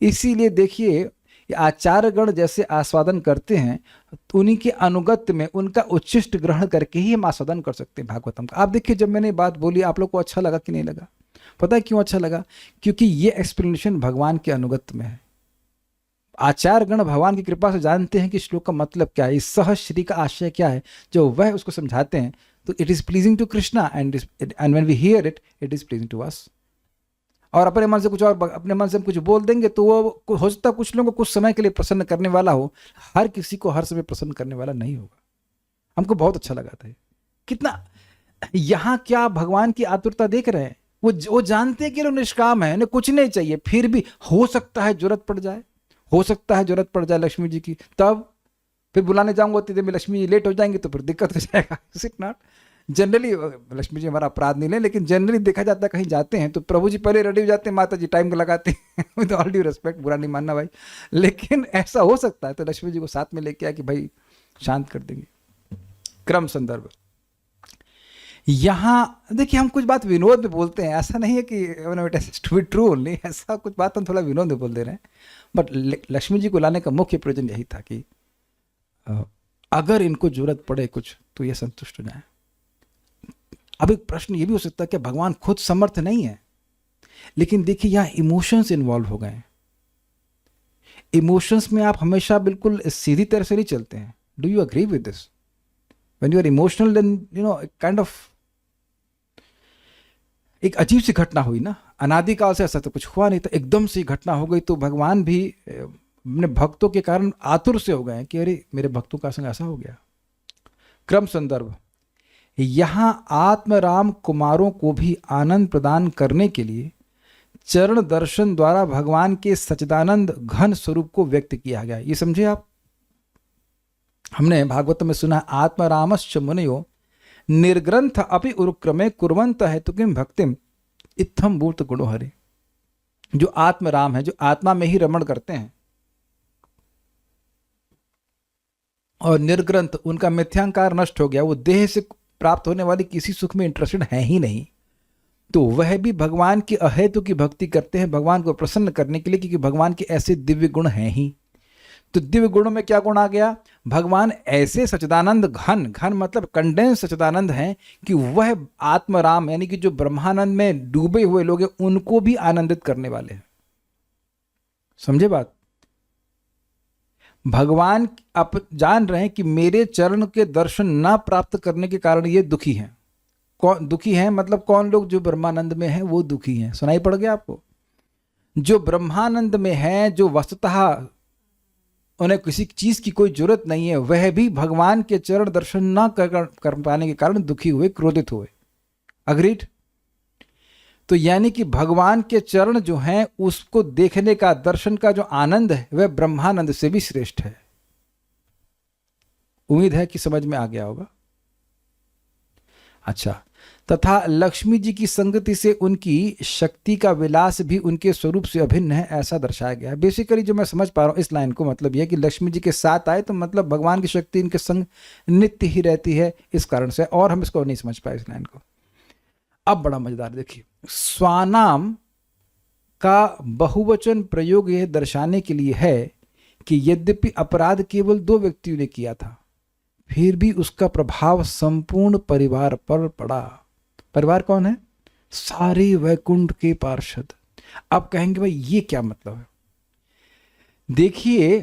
इसीलिए देखिए आचार्यगण जैसे आस्वादन करते हैं तो उन्हीं के अनुगत्य में उनका उच्छिष्ट ग्रहण करके ही हम आस्वादन कर सकते हैं भागवतम का। आप देखिए जब मैंने बात बोली आप लोग को अच्छा लगा कि नहीं लगा? पता है क्यों अच्छा लगा? क्योंकि ये एक्सप्लेनेशन भगवान के अनुगत्य में है। आचार्यगण भगवान की कृपा से जानते हैं कि श्लोक का मतलब क्या है, इस सहश्री का आशय क्या है, जो वह उसको समझाते हैं तो it is pleasing to Krishna and when we hear it, it is pleasing to us. और अपने मन से कुछ और, अपने मन से हम कुछ बोल देंगे तो वो हो सकता है कुछ लोगों को कुछ समय के लिए प्रसन्न करने वाला हो, हर किसी को हर समय प्रसन्न करने वाला नहीं होगा। हमको बहुत अच्छा लगा था कितना, यहाँ क्या भगवान की आतुरता देख रहे हैं। वो जानते हैं कि लोग निष्काम है, कुछ नहीं चाहिए, फिर भी हो सकता है जरूरत पड़ जाए, हो सकता है जरूरत पड़ जाए लक्ष्मी जी की, तब फिर बुलाने जाऊंगा उतनी में लक्ष्मी जी लेट हो जाएंगे तो फिर दिक्कत हो जाएगा। Is it not? Generally Lakshmi ji हमारा अपराध नहीं ले, लेकिन जनरली देखा जाता है कहीं जाते हैं तो प्रभु जी पहले रेडी हो जाते हैं, माता जी टाइम लगाते हैं। विद ऑल ड्यू रिस्पेक्ट, बुरा नहीं मानना भाई, लेकिन ऐसा हो सकता है तो लक्ष्मी जी को साथ में लेके आया कि भाई शांत कर देंगे। क्रम संदर्भ यहाँ देखिए, हम कुछ बात विनोद में बोलते हैं, ऐसा नहीं है कि ट्रू नहीं, ऐसा कुछ बात हम थोड़ा विनोद में बोल दे रहे हैं, बट लक्ष्मी जी को लाने का मुख्य प्रयोजन यही था कि अगर इनको जरूरत पड़े कुछ तो ये संतुष्ट हो जाए। अब एक प्रश्न ये भी हो सकता है कि भगवान खुद समर्थ नहीं है, लेकिन देखिए यहाँ इमोशंस इन्वॉल्व हो गए। इमोशंस में आप हमेशा बिल्कुल सीधी तरह से नहीं चलते हैं। Do you agree with this? When you are emotional then you know kind of एक अजीब सी घटना हुई ना, अनादिकाल से ऐसा तो कुछ हुआ नहीं था, एकदम से घटना हो गई, तो भगवान भी अपने भक्तों के कारण आतुर से हो गए कि अरे मेरे भक्तों का संग ऐसा हो गया। क्रम संदर्भ, यहां आत्मराम कुमारों को भी आनंद प्रदान करने के लिए चरण दर्शन द्वारा भगवान के सच्चिदानंद घन स्वरूप को व्यक्त किया गया। ये समझे आप, हमने भागवत में सुना आत्मरामश्च मुनयो निर्ग्रंथ अपि उरुक्रमे कुर्वंत हेतु किम भक्तिम इत्थम भूत गुणो हरे। जो आत्मराम है, जो आत्मा में ही रमण करते हैं और निर्ग्रंथ, उनका मिथ्यांकार नष्ट हो गया, वो देह से प्राप्त होने वाली किसी सुख में इंटरेस्टेड है ही नहीं, तो वह भी भगवान की अहेतु की भक्ति करते हैं भगवान को प्रसन्न करने के लिए, क्योंकि भगवान के ऐसे दिव्य गुण हैं ही। तो दिव्य गुणों में क्या गुण आ गया, भगवान ऐसे सच्चिदानंद घन, घन मतलब कंडेंस सच्चिदानंद हैं कि वह आत्मराम यानी कि जो ब्रह्मानंद में डूबे हुए लोग हैं उनको भी आनंदित करने वाले हैं। समझे बात, भगवान आप जान रहे हैं कि मेरे चरण के दर्शन ना प्राप्त करने के कारण ये दुखी हैं। कौन दुखी हैं, मतलब कौन लोग, जो ब्रह्मानंद में हैं वो दुखी हैं। सुनाई पड़ गया आपको, जो ब्रह्मानंद में है, जो वस्तुतः उन्हें किसी चीज की कोई जरूरत नहीं है, वह भी भगवान के चरण दर्शन ना कर पाने के कारण दुखी हुए, क्रोधित हुए। अग्रीड। तो यानी कि भगवान के चरण जो हैं उसको देखने का, दर्शन का जो आनंद है वह ब्रह्मानंद से भी श्रेष्ठ है। उम्मीद है कि समझ में आ गया होगा। अच्छा, तथा लक्ष्मी जी की संगति से उनकी शक्ति का विलास भी उनके स्वरूप से अभिन्न है, ऐसा दर्शाया गया है। बेसिकली जो मैं समझ पा रहा हूं इस लाइन को, मतलब यह कि लक्ष्मी जी के साथ आए तो मतलब भगवान की शक्ति इनके संग नित्य ही रहती है, इस कारण से। और हम इसको नहीं समझ पाए इस लाइन को। अब बड़ा मजेदार देखिए, स्वानाम का बहुवचन प्रयोग यह दर्शाने के लिए है कि यद्यपि अपराध केवल 2 व्यक्तियों ने किया था, फिर भी उसका प्रभाव संपूर्ण परिवार पर पड़ा। परिवार कौन है, सारे वैकुंठ के पार्षद। अब कहेंगे भाई ये क्या मतलब है। देखिए,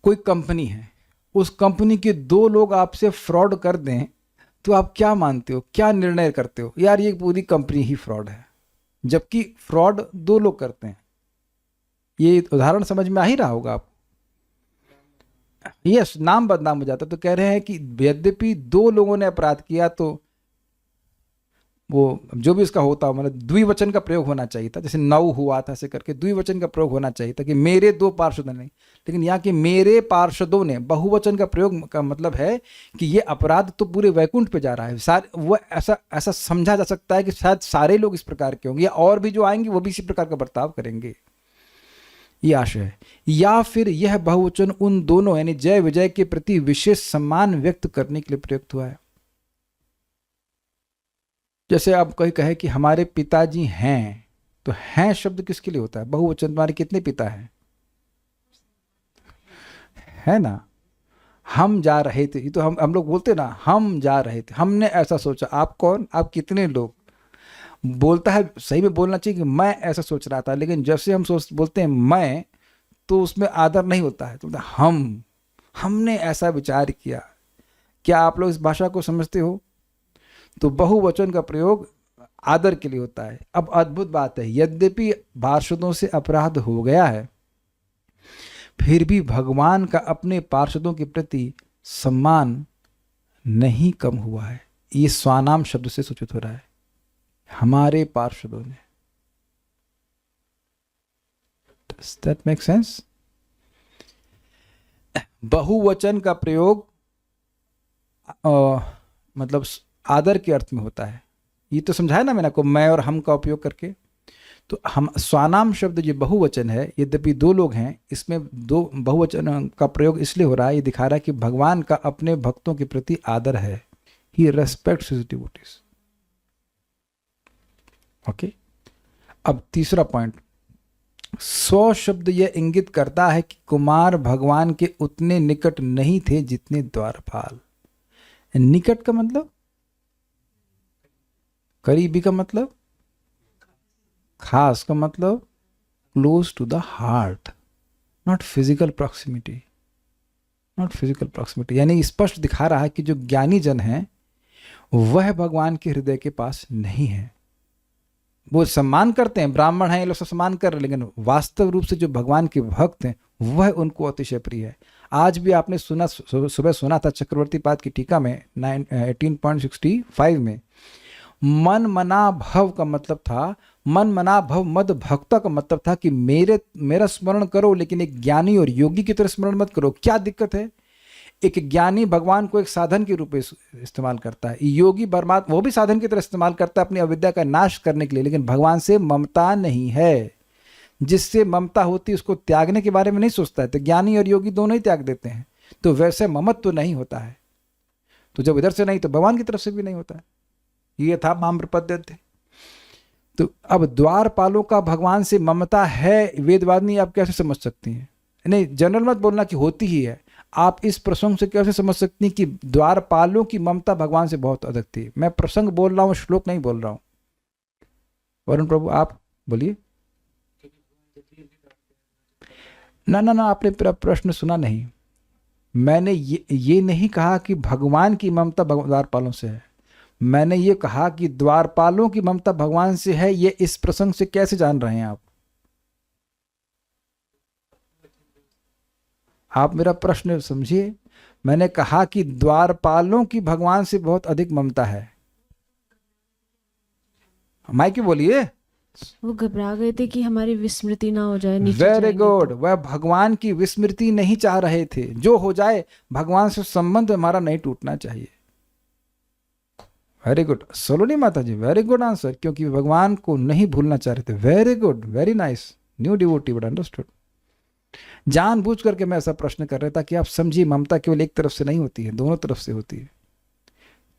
कोई कंपनी है, उस कंपनी के 2 लोग आपसे फ्रॉड कर दें तो आप क्या मानते हो, क्या निर्णय करते हो, यार ये पूरी कंपनी ही फ्रॉड है, जबकि फ्रॉड 2 लोग करते हैं। ये उदाहरण समझ में आ ही रहा होगा आपको। यस, नाम बदनाम हो जाता। तो कह रहे हैं कि यद्यपि 2 लोगों ने अपराध किया तो वो जो भी इसका होता हो, मतलब द्विवचन का प्रयोग होना चाहिए था, जैसे 9 हुआ था ऐसे करके द्विवचन का प्रयोग होना चाहिए था कि मेरे 2 पार्षदों ने, लेकिन यहाँ के मेरे पार्षदों ने बहुवचन का प्रयोग का मतलब है कि ये अपराध तो पूरे वैकुंठ पे जा रहा है। वो ऐसा समझा जा सकता है कि शायद सारे लोग इस प्रकार के होंगे, या और भी जो आएंगे वो भी इसी प्रकार का बर्ताव करेंगे, ये आशय है। या फिर यह बहुवचन उन दोनों यानी जय विजय के प्रति विशेष सम्मान व्यक्त करने के लिए प्रयुक्त हुआ है। जैसे आप कोई कहे कि हमारे पिताजी हैं, तो हैं शब्द किसके लिए होता है, बहुवचन। तुम्हारे कितने पिता हैं, है ना। हम जा रहे थे, ये तो हम लोग बोलते ना, हम जा रहे थे, हमने ऐसा सोचा। आप कौन, आप कितने लोग। बोलता है, सही में बोलना चाहिए कि मैं ऐसा सोच रहा था, लेकिन जब से हम बोलते हैं मैं, तो उसमें आदर नहीं होता है, तो हमने ऐसा विचार किया। क्या आप लोग इस भाषा को समझते हो। तो बहुवचन का प्रयोग आदर के लिए होता है। अब अद्भुत बात है, यद्यपि पार्षदों से अपराध हो गया है, फिर भी भगवान का अपने पार्षदों के प्रति सम्मान नहीं कम हुआ है। ये स्वानाम शब्द से सूचित हो रहा है, हमारे पार्षदों ने। Does that make sense? बहुवचन का प्रयोग मतलब आदर के अर्थ में होता है। ये तो समझाया ना मैंने आपको, मैं और हम का उपयोग करके। तो हम स्वानाम शब्द जो बहुवचन है, यद्यपि 2 लोग हैं, इसमें 2 बहुवचन का प्रयोग इसलिए हो रहा है, ये दिखा रहा है कि भगवान का अपने भक्तों के प्रति आदर है। ही रेस्पेक्ट्स हिज डिवोटीज। ओके, अब तीसरा पॉइंट, स्व शब्द यह इंगित करता है कि कुमार भगवान के उतने निकट नहीं थे जितने द्वारपाल। निकट का मतलब, करीबी का मतलब, खास का मतलब, close to the heart, not physical proximity. Not physical proximity, यानी स्पष्ट दिखा रहा है कि जो ज्ञानी जन है वह भगवान के हृदय के पास नहीं है। वो सम्मान करते हैं, ब्राह्मण हैं ये लोग सब सम्मान कर रहे हैं, लेकिन वास्तव रूप से जो भगवान के भक्त हैं वह उनको अतिशय प्रिय है। आज भी आपने सुना, सुबह सुना था चक्रवर्ती पाद की टीका में 18.65 में, मन मना भव का मतलब था, मन मना भव मद भक्ता का मतलब था कि मेरा स्मरण करो, लेकिन एक ज्ञानी और योगी की तरह स्मरण मत करो। क्या दिक्कत है? एक ज्ञानी भगवान को एक साधन के रूप में इस्तेमाल करता है, योगी परमात्मा वो भी साधन की तरह इस्तेमाल करता है अपनी अविद्या का नाश करने के लिए, लेकिन भगवान से ममता नहीं है। जिससे ममता होती है उसको त्यागने के बारे में नहीं सोचता है। तो ज्ञानी और योगी दोनों ही त्याग देते हैं, तो वैसे ममत्व तो नहीं होता है। तो जब इधर से नहीं तो भगवान की तरफ से भी नहीं होता है। ये था माम्रपद्य थे। तो अब द्वारपालों का भगवान से ममता है, वेदवादिनी आप कैसे समझ सकती हैं? नहीं, जनरल मत बोलना कि होती ही है। आप इस प्रसंग से कैसे समझ सकती हैं कि द्वारपालों की ममता भगवान से बहुत अधिक थी? मैं प्रसंग बोल रहा हूं, श्लोक नहीं बोल रहा हूं। वरुण प्रभु आप बोलिए। ना ना ना, आपने प्रश्न सुना नहीं। मैंने ये नहीं कहा कि भगवान की ममता द्वारपालों से है। मैंने ये कहा कि द्वारपालों की ममता भगवान से है। ये इस प्रसंग से कैसे जान रहे हैं आप? आप मेरा प्रश्न समझिए। मैंने कहा कि द्वारपालों की भगवान से बहुत अधिक ममता है। माइक बोलिए। वो घबरा गए थे कि हमारी विस्मृति ना हो जाए। Very good. वह भगवान की विस्मृति नहीं चाह रहे थे। जो हो जाए, भगवान से संबंध हमारा नहीं टूटना चाहिए। वेरी गुड सोलोनी माता जी, वेरी गुड आंसर। क्योंकि भगवान को नहीं भूलना चाह रहे थे। Very good, very nice. New devotee but understood. जानबूझ करके मैं ऐसा प्रश्न कर रहा था कि आप समझिए, ममता केवल एक तरफ से नहीं होती है, दोनों तरफ से होती है।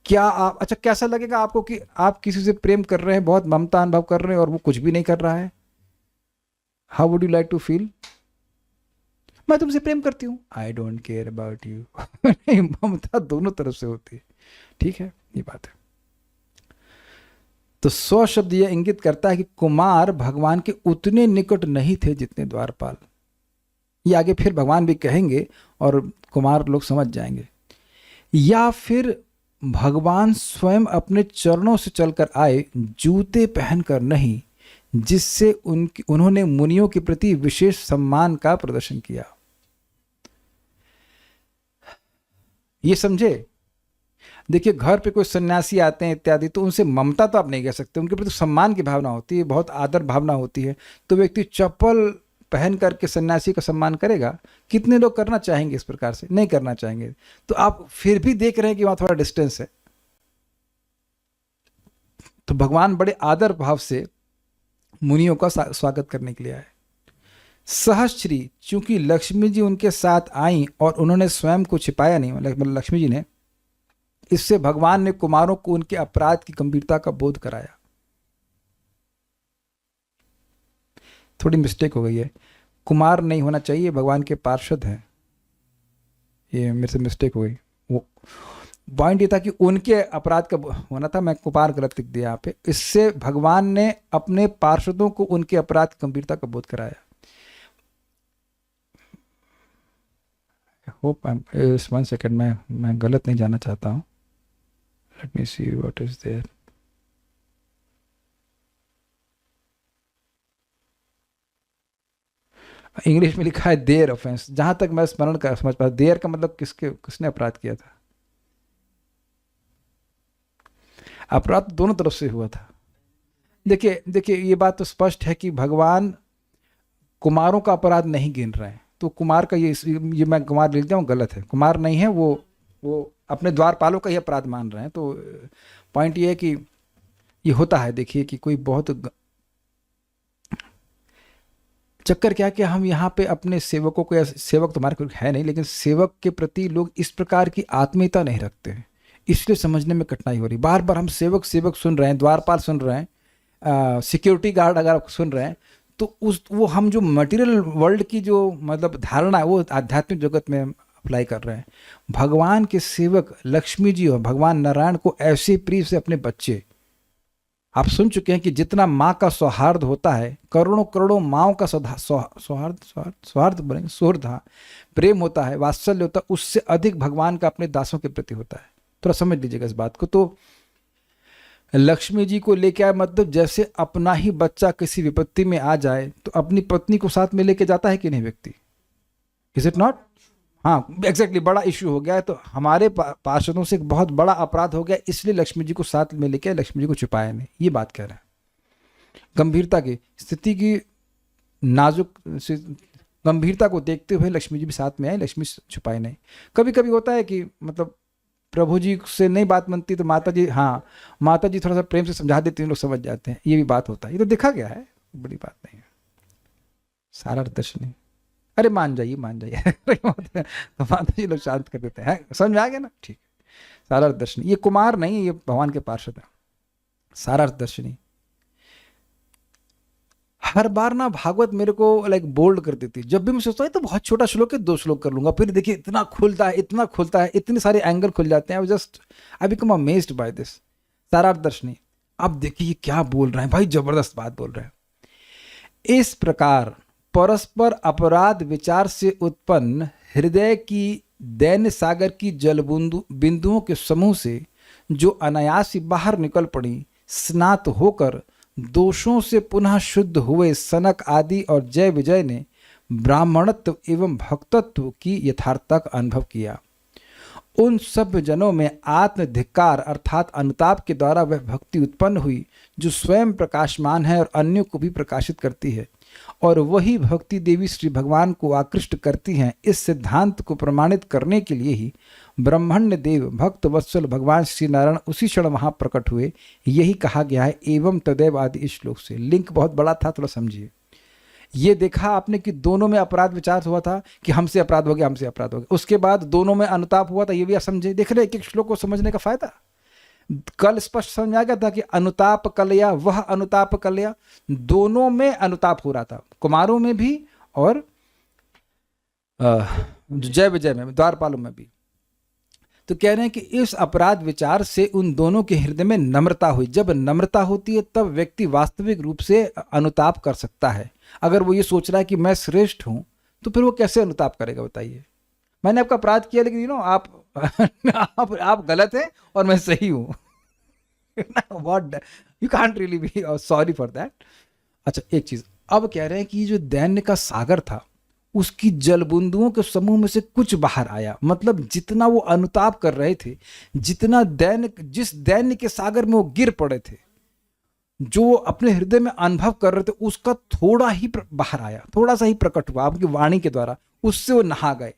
क्या आप, अच्छा कैसा लगेगा आपको कि आप किसी से प्रेम कर रहे हैं, बहुत ममता अनुभव कर रहे हैं और वो कुछ भी नहीं कर रहा है? How would you like to feel? मैं तुमसे प्रेम करती हूं, I don't care about you. नहीं, ममता दोनों तरफ से होती है। ठीक है, ये बात है। तो 100 शब्द यह इंगित करता है कि कुमार भगवान के उतने निकट नहीं थे जितने द्वारपाल। ये आगे फिर भगवान भी कहेंगे और कुमार लोग समझ जाएंगे। या फिर भगवान स्वयं अपने चरणों से चलकर आए, जूते पहनकर नहीं, जिससे उन्होंने मुनियों के प्रति विशेष सम्मान का प्रदर्शन किया। ये समझे? देखिए, घर पे कोई सन्यासी आते हैं इत्यादि, तो उनसे ममता तो आप नहीं कह सकते, उनके प्रति सम्मान की भावना होती है, बहुत आदर भावना होती है। तो व्यक्ति चप्पल पहन करके सन्यासी का सम्मान करेगा? कितने लोग करना चाहेंगे इस प्रकार से? नहीं करना चाहेंगे। तो आप फिर भी देख रहे हैं कि वहां थोड़ा डिस्टेंस है। तो भगवान बड़े आदर भाव से मुनियों का स्वागत करने के लिए आए। सहस्त्री, चूंकि लक्ष्मी जी उनके साथ आई और उन्होंने स्वयं को छिपाया नहीं, मतलब लक्ष्मी जी ने, इससे भगवान ने कुमारों को उनके अपराध की गंभीरता का बोध कराया। थोड़ी मिस्टेक हो गई है, कुमार नहीं होना चाहिए, भगवान के पार्षद हैं। ये मेरे से मिस्टेक हो गई। वो पॉइंट ये था कि उनके अपराध का होना था, मैं कुमार गलत लिख दिया यहाँ पे। इससे भगवान ने अपने पार्षदों को उनके अपराध की गंभीरता का बोध कराया। होप इस 1 सेकेंड में मैं गलत नहीं जाना चाहता हूँ। Let me see what is there. English में लिखा है देयर ऑफेंस। जहां तक मैं स्मरण कर समझ पाया, देयर का मतलब किसने अपराध किया था? अपराध दोनों तरफ से हुआ था। देखिए ये बात तो स्पष्ट है कि भगवान कुमारों का अपराध नहीं गिन रहे हैं। तो कुमार का ये मैं कुमार लिख दिया हूँ, गलत है। कुमार नहीं है, वो अपने द्वारपालों का ही अपराध मान रहे हैं। तो पॉइंट ये है कि ये होता है। देखिए कि कोई बहुत चक्कर क्या कि हम यहाँ पे अपने सेवकों को, या सेवक तुम्हारे कोई है नहीं, लेकिन सेवक के प्रति लोग इस प्रकार की आत्मीयता नहीं रखते हैं, इसलिए समझने में कठिनाई हो रही। बार बार हम सेवक सुन रहे हैं, द्वारपाल सुन रहे हैं, सिक्योरिटी गार्ड अगर सुन रहे हैं, तो वो हम जो मटेरियल वर्ल्ड की जो मतलब धारणा है वो आध्यात्मिक जगत में अप्लाई कर रहे हैं। भगवान के सेवक लक्ष्मी जी और भगवान नारायण को ऐसे प्रिय से अपने बच्चे, आप सुन चुके हैं कि जितना माँ का सौहार्द होता है, करोड़ों करोड़ों माँओं का सौहार्द बनेंगे, सुहृद, हाँ, प्रेम होता है, वात्सल्य होता है, उससे अधिक भगवान का अपने दासों के प्रति होता है। थोड़ा समझ लीजिएगा इस बात को। तो लक्ष्मी जी को लेके आए, मतलब जैसे अपना ही बच्चा किसी विपत्ति में आ जाए तो अपनी पत्नी को साथ में लेके जाता है कि नहीं व्यक्ति? Is it not? हाँ, एग्जैक्टली, बड़ा इश्यू हो गया है तो हमारे पार्षदों से एक बहुत बड़ा अपराध हो गया, इसलिए लक्ष्मी जी को साथ में लेके, लक्ष्मी जी को छुपाया नहीं, ये बात कह रहे हैं। गंभीरता की स्थिति की गंभीरता को देखते हुए लक्ष्मी जी भी साथ में आए, लक्ष्मी छुपाए नहीं। कभी कभी होता है कि मतलब प्रभु जी से नहीं बात बनती तो माता जी, हाँ, माता जी थोड़ा सा प्रेम से समझा देती हैं, लोग समझ जाते हैं, ये भी बात होता है, ये तो देखा गया है, बड़ी बात नहीं है। सारा दर्शनी, अरे मान जाइए मान जाइए तो माता जी लोग शांत कर देते हैं, समझ में आ गया ना? ठीक। सारा दर्शनी, ये कुमार नहीं, ये भगवान के पार्षद है। सारा दर्शनी हर बार ना भागवत मेरे को लाइक बोल्ड कर देती है। जब भी मैं सोचता हूँ तो बहुत छोटा श्लोक है, 2 श्लोक कर लूंगा, फिर देखिए इतना खुलता है, इतना खुलता है, इतने सारे एंगल खुल जाते हैं, I become amazed by this. Sarartha Darshini, अब देखिए क्या बोल रहे हैं भाई, जबरदस्त बात बोल रहे हैं। इस प्रकार परस्पर अपराध विचार से उत्पन्न हृदय की दैन्य सागर की जल बिंदुओं के समूह से जो अनायास ही बाहर निकल पड़ी, स्नात होकर दोषों से पुनः शुद्ध हुए सनक आदि और जय विजय ने ब्राह्मणत्व एवं भक्तत्व की यथार्थता का अनुभव किया। उन सब जनों में आत्मधिक्कार अर्थात अनुताप के द्वारा वह भक्ति उत्पन्न हुई जो स्वयं प्रकाशमान है और अन्यों को भी प्रकाशित करती है, और वही भक्ति देवी श्री भगवान को आकृष्ट करती हैं। इस सिद्धांत को प्रमाणित करने के लिए ही ब्रह्मण्य देव भक्त वत्सल भगवान श्री नारायण उसी क्षण वहां प्रकट हुए, यही कहा गया है एवं तदेव आदि इस श्लोक से। लिंक बहुत बड़ा था, थोड़ा समझिए। ये देखा आपने कि दोनों में अपराध विचार हुआ था कि हमसे अपराध हो गया, हमसे अपराध हो गया, उसके बाद दोनों में अनुताप हुआ था, ये भी आप समझे। देख रहे एक एक श्लोक को समझने का फायदा। कल स्पष्ट समझ आ गया था कि अनुताप कलया, वह अनुताप कलया, दोनों में अनुताप हो रहा था, कुमारों में भी और जय विजय में, द्वारपालों में भी। तो कह रहे हैं कि इस अपराध विचार से उन दोनों के हृदय में नम्रता हुई। जब नम्रता होती है तब व्यक्ति वास्तविक रूप से अनुताप कर सकता है। अगर वो ये सोच रहा है कि मैं श्रेष्ठ हूं तो फिर वो कैसे अनुताप करेगा बताइए? मैंने आपका अपराध किया लेकिन आप गलत हैं और मैं सही हूं। What, you can't really be sorry for that. अच्छा, एक चीज अब कह रहे हैं कि जो दैन्य का सागर था उसकी जलबुंदुओं के समूह में से कुछ बाहर आया। मतलब जितना वो अनुताप कर रहे थे, जितना दैन्य, जिस दैन्य के सागर में वो गिर पड़े थे, जो अपने हृदय में अनुभव कर रहे थे, उसका थोड़ा ही बाहर आया, थोड़ा सा ही प्रकट हुआ आपकी वाणी के द्वारा, उससे वो नहा गए।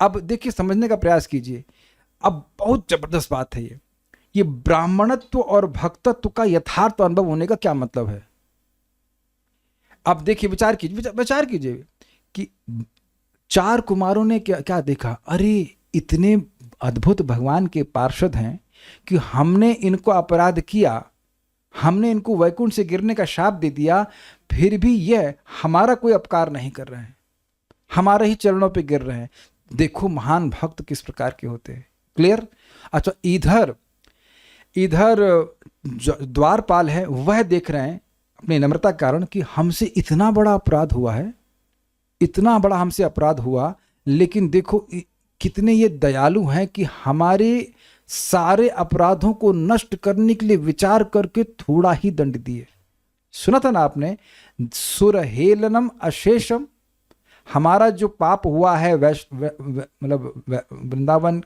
अब देखिए, समझने का प्रयास कीजिए। अब बहुत जबरदस्त बात है ये ब्राह्मणत्व और भक्तत्व का यथार्थ अनुभव होने का क्या मतलब है। अब देखिए, विचार कीजिए कि 4 कुमारों ने क्या देखा। अरे इतने अद्भुत भगवान के पार्षद हैं कि हमने इनको अपराध किया, हमने इनको वैकुंठ से गिरने का शाप दे दिया, फिर भी यह हमारा कोई अपकार नहीं कर रहे हैं, हमारे ही चरणों पे गिर रहे हैं। देखो महान भक्त किस प्रकार के होते हैं। क्लियर? अच्छा, इधर द्वारपाल है, वह देख रहे हैं अपनी नम्रता के कारण कि हमसे इतना बड़ा अपराध हुआ है, इतना बड़ा हमसे अपराध हुआ, लेकिन देखो कितने ये दयालु हैं कि हमारे सारे अपराधों को नष्ट करने के लिए विचार करके थोड़ा ही दंड दिए। सुना था ना आपने, सुरहेलनम अशेषम, हमारा जो पाप हुआ है मतलब वृंदावन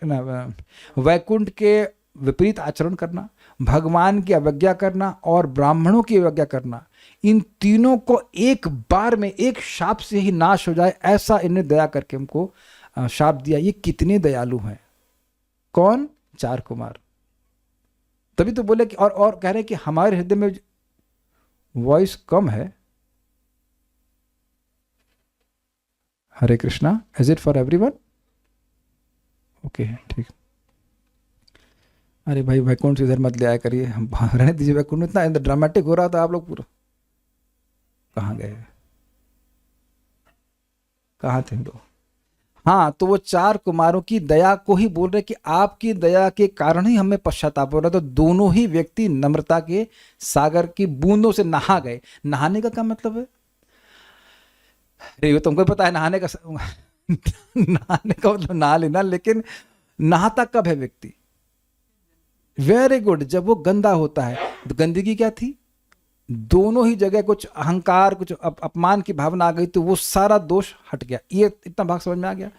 वैकुंठ के विपरीत आचरण करना, भगवान की अवज्ञा करना और ब्राह्मणों की अवज्ञा करना, इन तीनों को एक बार में एक शाप से ही नाश हो जाए, ऐसा इन्हें दया करके हमको शाप दिया। ये कितने दयालु हैं। कौन? 4 कुमार। तभी तो बोले कि और कह रहे हैं कि हमारे हृदय में वॉइस कम है। Hare Krishna, is it for everyone? Okay, ठीक। अरे भाई, वैकुंठ से इधर मत ले आया करिए, हम रहने दीजिए। वैकुंठ में इतना ड्रामेटिक हो रहा था, आप लोग पूरा कहाँ गए, कहाँ थे लोग? हाँ, तो वो 4 कुमारों की दया को ही बोल रहे कि आपकी दया के कारण ही हमें पश्चाताप हो रहा। तो दोनों ही व्यक्ति नम्रता के सागर की बूंदों से नहा गए। नहाने का क्या मतलब है? अरे वो तुमको पता है नहाने का नहाने का मतलब नहा लेना, लेकिन नहाता कब है व्यक्ति? वेरी गुड, जब वो गंदा होता है। तो गंदगी क्या थी? दोनों ही जगह कुछ अहंकार, कुछ अपमान की भावना आ गई, तो वो सारा दोष हट गया। ये इतना भाग समझ में आ गया?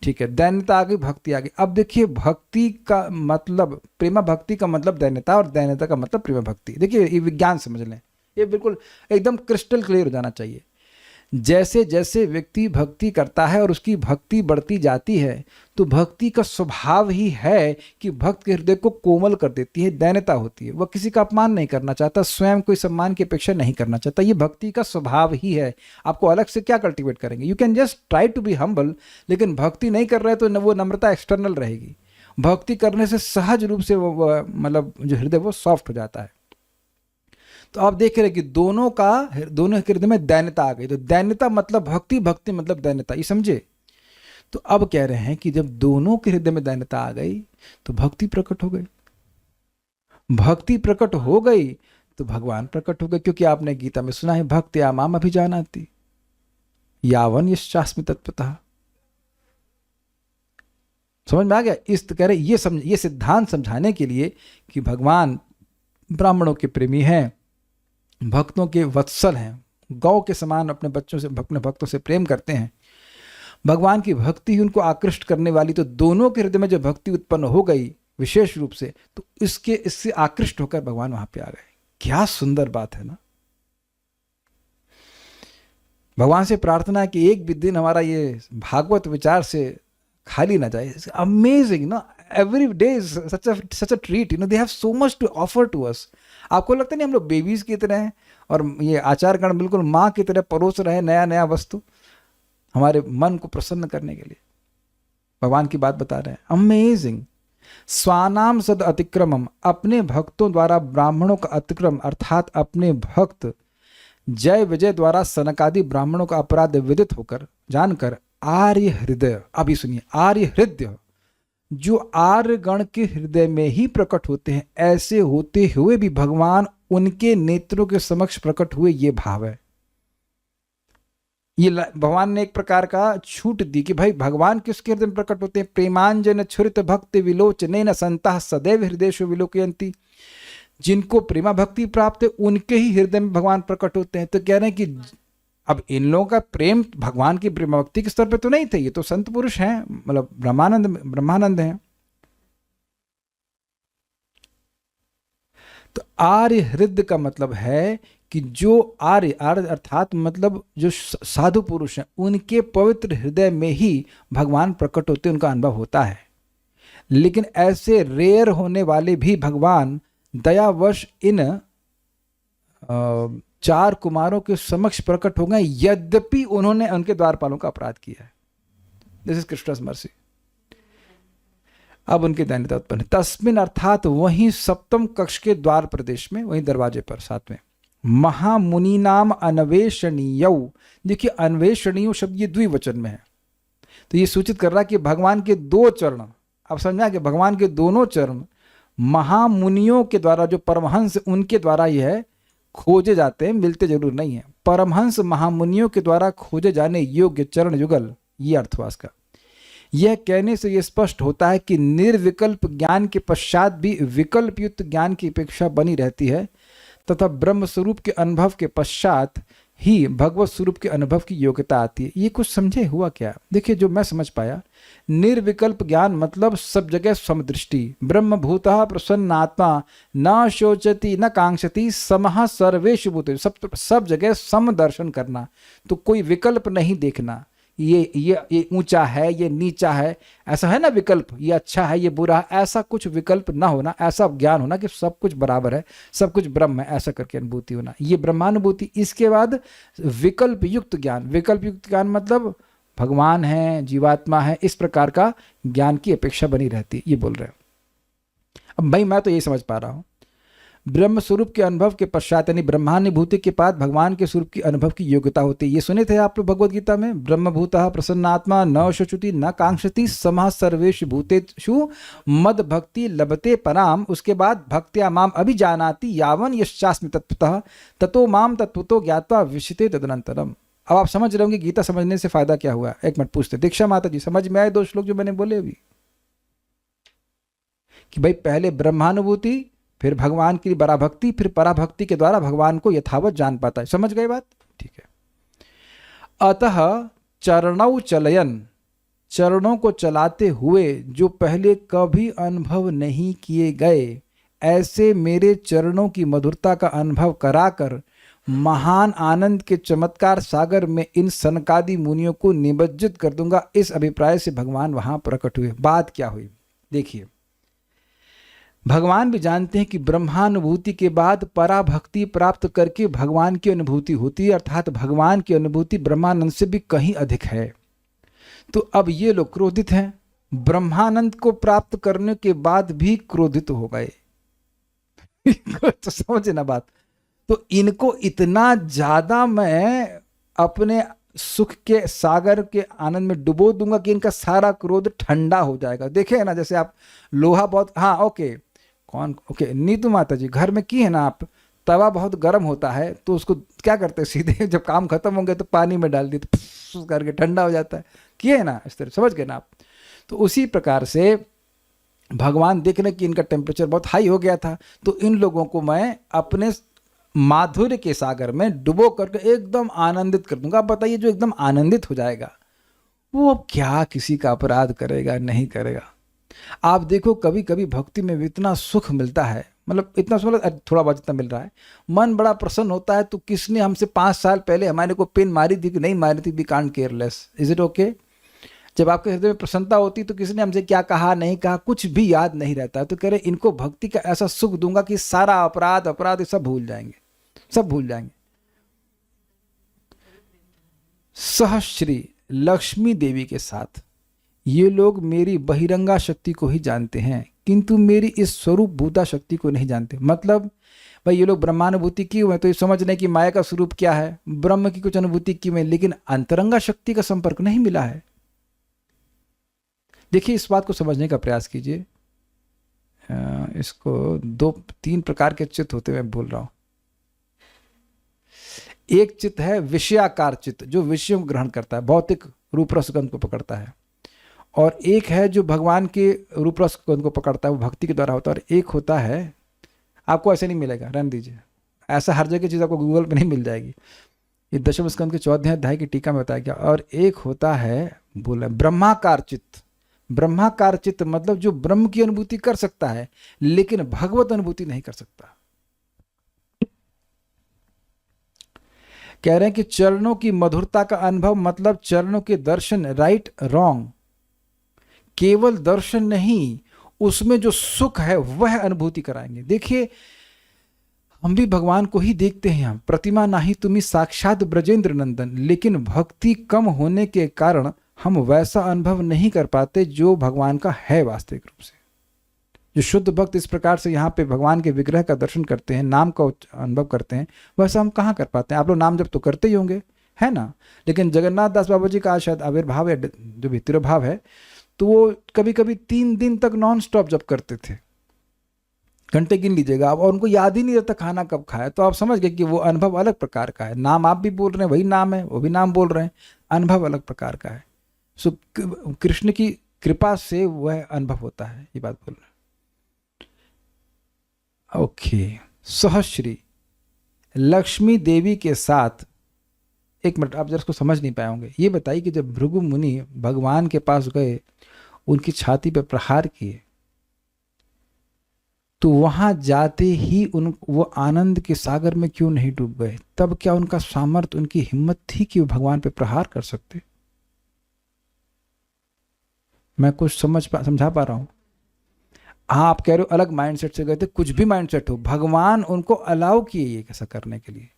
ठीक है, दैन्यता आ गई, भक्ति आ गई। अब देखिए, भक्ति का मतलब, प्रेमा भक्ति का मतलब दैन्यता, और दैन्यता का मतलब प्रेमा भक्ति। देखिए, ये विज्ञान समझ लें, ये बिल्कुल एकदम क्रिस्टल क्लियर हो जाना चाहिए। जैसे जैसे व्यक्ति भक्ति करता है और उसकी भक्ति बढ़ती जाती है, तो भक्ति का स्वभाव ही है कि भक्त के हृदय को कोमल कर देती है, दैन्यता होती है। वह किसी का अपमान नहीं करना चाहता, स्वयं कोई सम्मान की अपेक्षा नहीं करना चाहता। ये भक्ति का स्वभाव ही है। आपको अलग से क्या कल्टीवेट करेंगे? You can just try to be humble, लेकिन भक्ति नहीं कर रहे तो वो नम्रता एक्सटर्नल रहेगी। भक्ति करने से सहज रूप से वो मतलब जो हृदय वो सॉफ्ट हो जाता है। तो आप देख रहे हैं कि दोनों के हृदय में दैन्यता आ गई। तो दैन्यता मतलब भक्ति, भक्ति मतलब दैन्यता, ये समझे? तो अब कह रहे हैं कि जब दोनों के हृदय में दैन्यता आ गई तो भक्ति प्रकट हो गई। भक्ति प्रकट हो गई तो भगवान प्रकट हो गए, क्योंकि आपने गीता में सुना है, भक्त्या माम अभिजानाति यावन यश्चास्मि तत्त्वतः। समझ में आ गया? इस कह रहे ये सिद्धांत समझाने के लिए कि भगवान ब्राह्मणों के प्रेमी हैं, भक्तों के वत्सल हैं, गौ के समान अपने बच्चों से, अपने भक्तों से प्रेम करते हैं। भगवान की भक्ति ही उनको आकृष्ट करने वाली। तो दोनों के हृदय में जब भक्ति उत्पन्न हो गई विशेष रूप से, तो इससे आकृष्ट होकर भगवान वहां पे आ गए। क्या सुंदर बात है ना। भगवान से प्रार्थना है कि एक भी दिन हमारा ये भागवत विचार से खाली ना जाए। अमेजिंग ना, every day is such a treat, you know, they have so much to offer to us. आपको लगता नहीं हम लोग बेबीज की तरह हैं और ये आचारगण बिल्कुल माँ की तरह परोस रहे नया नया वस्तु हमारे मन को प्रसन्न करने के लिए? भगवान की बात बता रहे हैं। अमेजिंग। स्वानाम सद अतिक्रमम, अपने भक्तों द्वारा ब्राह्मणों का अतिक्रम, अर्थात अपने भक्त जय विजय द्वारा सनकादि ब्राह्मणों का अपराध विदित होकर जानकर आर्य हृदय, अभी सुनिए, आर्य हृदय जो आर्य गण के हृदय में ही प्रकट होते हैं, ऐसे होते हुए भी भगवान उनके नेत्रों के समक्ष प्रकट हुए, ये भाव है। ये भगवान ने एक प्रकार का छूट दी कि भाई भगवान किसके हृदय में प्रकट होते हैं? प्रेमांजन छुरित भक्ति विलोचनेन संतः सदैव हृदयेषु विलोकयन्ति। जिनको प्रेमा भक्ति प्राप्त है उनके ही हृदय में भगवान प्रकट होते हैं। तो कह रहे हैं कि अब इन लोगों का प्रेम भगवान की प्रेमा भक्ति के स्तर पे तो नहीं थे, ये तो संत पुरुष हैं, मतलब ब्रह्मानंद हैं। तो आर्य हृदय का मतलब है कि जो आर्य अर्थात मतलब जो साधु पुरुष हैं, उनके पवित्र हृदय में ही भगवान प्रकट होते, उनका अनुभव होता है। लेकिन ऐसे रेयर होने वाले भी भगवान दयावश इन 4 कुमारों के समक्ष प्रकट हो गए, यद्यपि उन्होंने उनके द्वारपालों का अपराध किया है। This is Krishna's mercy. अब उनकी दैन्यता उत्पन्न। तस्मिन अर्थात वहीं सप्तम कक्ष के द्वार प्रदेश में, वहीं दरवाजे पर 7वें, महामुनि नाम अन्वेषणीय। देखिए, अन्वेषणीय शब्द ये द्विवचन में है, तो ये सूचित कर रहा है कि भगवान के 2 चरण, अब समझा कि भगवान के दोनों चरण महामुनियों के द्वारा, जो परमहंस उनके द्वारा यह खोजे जाते हैं, मिलते जरूर नहीं है। परमहंस महामुनियों के द्वारा खोजे जाने योग्य चरण युगल, ये अर्थवास का। यह कहने से यह स्पष्ट होता है कि निर्विकल्प ज्ञान के पश्चात भी विकल्प युक्त ज्ञान की अपेक्षा बनी रहती है, तथा ब्रह्म स्वरूप के अनुभव के पश्चात ही भगवत स्वरूप के अनुभव की योग्यता आती है। ये कुछ समझे हुआ क्या? देखिए, जो मैं समझ पाया, निर्विकल्प ज्ञान मतलब सब जगह समदृष्टि, ब्रह्म भूतः प्रसन्नात्मा न शोचति न कांक्षति समः सर्वेषु भूतेषु, सब जगह समदर्शन करना। तो कोई विकल्प नहीं देखना, ये ऊंचा है, ये नीचा है, ऐसा है ना विकल्प, ये अच्छा है, ये बुरा है, ऐसा कुछ विकल्प ना होना। ऐसा ज्ञान होना कि सब कुछ बराबर है, सब कुछ ब्रह्म है, ऐसा करके अनुभूति होना, ये ब्रह्मानुभूति। इसके बाद विकल्प युक्त ज्ञान। विकल्प युक्त ज्ञान मतलब भगवान है, जीवात्मा है, इस प्रकार का ज्ञान की अपेक्षा बनी रहती है, ये बोल रहे हैं। अब भाई मैं तो यही समझ पा रहा हूं, ब्रह्म स्वरूप के अनुभव के पश्चात यानी ब्रह्मानुभूति के बाद भगवान के स्वरूप की अनुभव की योग्यता होती है। ये सुने थे आप लोग भगवद गीता में, ब्रह्मभूतः प्रसन्नात्मा न शोचति न कांक्षति समः सर्वेषु भूतेषु मद भक्ति लभते पराम। उसके बाद भक्त्या माम अभिजानाति यावन यश्चास्मि तत्वतः ततो माम तत्वतो ज्ञात्वा विशिते तदनंतरम। अब आप समझ रहे होंगे गीता समझने से फायदा क्या हुआ। एक मिनट पूछते दीक्षा माता जी, समझ में आए 2 श्लोक जो मैंने बोले अभी कि भाई पहले ब्रह्मानुभूति, फिर भगवान की पराभक्ति, फिर पराभक्ति के द्वारा भगवान को यथावत जान पाता है। समझ गए बात? ठीक है। अतः चरणौ चलयन, चरणों को चलाते हुए जो पहले कभी अनुभव नहीं किए गए, ऐसे मेरे चरणों की मधुरता का अनुभव कराकर महान आनंद के चमत्कार सागर में इन सनकादि मुनियों को निमज्जित कर दूंगा। इस अभिप्राय से भगवान वहां प्रकट हुए। बात क्या हुई देखिए, भगवान भी जानते हैं कि ब्रह्मानुभूति के बाद पराभक्ति प्राप्त करके भगवान की अनुभूति होती है, अर्थात भगवान की अनुभूति ब्रह्मानंद से भी कहीं अधिक है। तो अब ये लोग क्रोधित हैं, ब्रह्मानंद को प्राप्त करने के बाद भी क्रोधित हो गए। तो समझे ना बात। तो इनको इतना ज्यादा मैं अपने सुख के सागर के आनंद में डुबो दूंगा कि इनका सारा क्रोध ठंडा हो जाएगा। देखे ना, जैसे आप लोहा बहुत, हाँ ओके, कौन ओके नीतू माता जी, घर में की है ना आप, तवा बहुत गर्म होता है तो उसको क्या करते हैं, सीधे जब काम खत्म होंगे तो पानी में डाल दिए तो फुस करके ठंडा हो जाता है। किए है ना इस तरह, समझ गए ना आप। तो उसी प्रकार से भगवान देख रहे कि इनका टेम्परेचर बहुत हाई हो गया था, तो इन लोगों को मैं अपने माधुर्य के सागर में डुबो करके एकदम आनंदित कर दूंगा। आप बताइए, जो एकदम आनंदित हो जाएगा वो अब क्या किसी का अपराध करेगा, नहीं करेगा। आप देखो कभी कभी भक्ति में इतना सुख मिलता है, मतलब इतना मतलब थोड़ा बहुत जितना मिल रहा है, मन बड़ा प्रसन्न होता है। तो किसने हमसे 5 साल पहले हमारे को पिन मारी थी कि नहीं मारी थी, we can't care less, is it okay. जब आपके हृदय में प्रसन्नता होती तो किसने हमसे क्या कहा नहीं कहा कुछ भी याद नहीं रहता। तो कह रहे इनको भक्ति का ऐसा सुख दूंगा कि सारा अपराध सब भूल जाएंगे, सब भूल जाएंगे। सहश्री लक्ष्मी देवी के साथ ये लोग मेरी बहिरंगा शक्ति को ही जानते हैं, किंतु मेरी इस स्वरूप भूता शक्ति को नहीं जानते। मतलब भाई ये लोग ब्रह्मानुभूति की हुए तो ये समझ रहे कि माया का स्वरूप क्या है, ब्रह्म की कुछ अनुभूति की हुए, लेकिन अंतरंगा शक्ति का संपर्क नहीं मिला है। देखिए इस बात को समझने का प्रयास कीजिए। इसको 2-3 प्रकार के चित्त होते हुए बोल रहा हूं। एक चित्त है विषयाकार चित्त, जो विषयों को ग्रहण करता है, भौतिक रूप रसगंध को पकड़ता है। और एक है जो भगवान के रूप रसगंध को पकड़ता है, वो भक्ति के द्वारा होता है। और एक होता है, आपको ऐसे नहीं मिलेगा, रहने दीजिए, ऐसा हर जगह चीज़ आपको गूगल पे नहीं मिल जाएगी। ये दशम स्कंद के 14वें अध्याय की टीका में बताया गया। और एक होता है बोला ब्रह्माकार चित्त। ब्रह्माकार चित्त मतलब जो ब्रह्म की अनुभूति कर सकता है लेकिन भगवत अनुभूति नहीं कर सकता। कह रहे हैं कि चरणों की मधुरता का अनुभव मतलब चरणों के दर्शन, राइट रॉन्ग, केवल दर्शन नहीं, उसमें जो सुख है वह अनुभूति कराएंगे। देखिए हम भी भगवान को ही देखते हैं, हम प्रतिमा नाही तुम्ही साक्षात ब्रजेंद्र नंदन, लेकिन भक्ति कम होने के कारण हम वैसा अनुभव नहीं कर पाते जो भगवान का है वास्तविक रूप से। जो शुद्ध भक्त इस प्रकार से यहाँ पे भगवान के विग्रह का दर्शन करते हैं, नाम का अनुभव करते हैं, वैसा हम कहाँ कर पाते हैं। आप लोग नाम जब तो करते ही होंगे, है ना। लेकिन जगन्नाथ दास बाबा जी का शायद आविर्भाव है, जो भी तिरुभाव है, तो वो कभी कभी 3 दिन तक नॉन स्टॉप जब करते थे, घंटे गिन लीजिएगा आप, और उनको याद ही नहीं रहता खाना कब खाया। तो आप समझ गए कि वो अनुभव अलग प्रकार का है। नाम आप भी बोल रहे हैं, वही नाम है, वो भी नाम बोल रहे हैं, अनुभव अलग प्रकार का है। सो कृष्ण की कृपा से वह अनुभव होता है, ये बात बोल रहे हैं। ओके, सहश्री लक्ष्मी देवी के साथ, एक मिनट आप जरा इसको समझ नहीं पाए होंगे। ये बताइए कि जब भृगु मुनि भगवान के पास गए, उनकी छाती पर प्रहार किए, तो वहां जाते ही वो आनंद के सागर में क्यों नहीं डूब गए? तब क्या उनका सामर्थ्य, उनकी हिम्मत थी कि वो भगवान पे प्रहार कर सकते? मैं कुछ समझा पा रहा हूं? हाँ, आप कह रहे हो अलग माइंडसेट से गए थे, कुछ भी माइंडसेट हो, भगवान उनको अलाउ किए ये कैसा करने के लिए।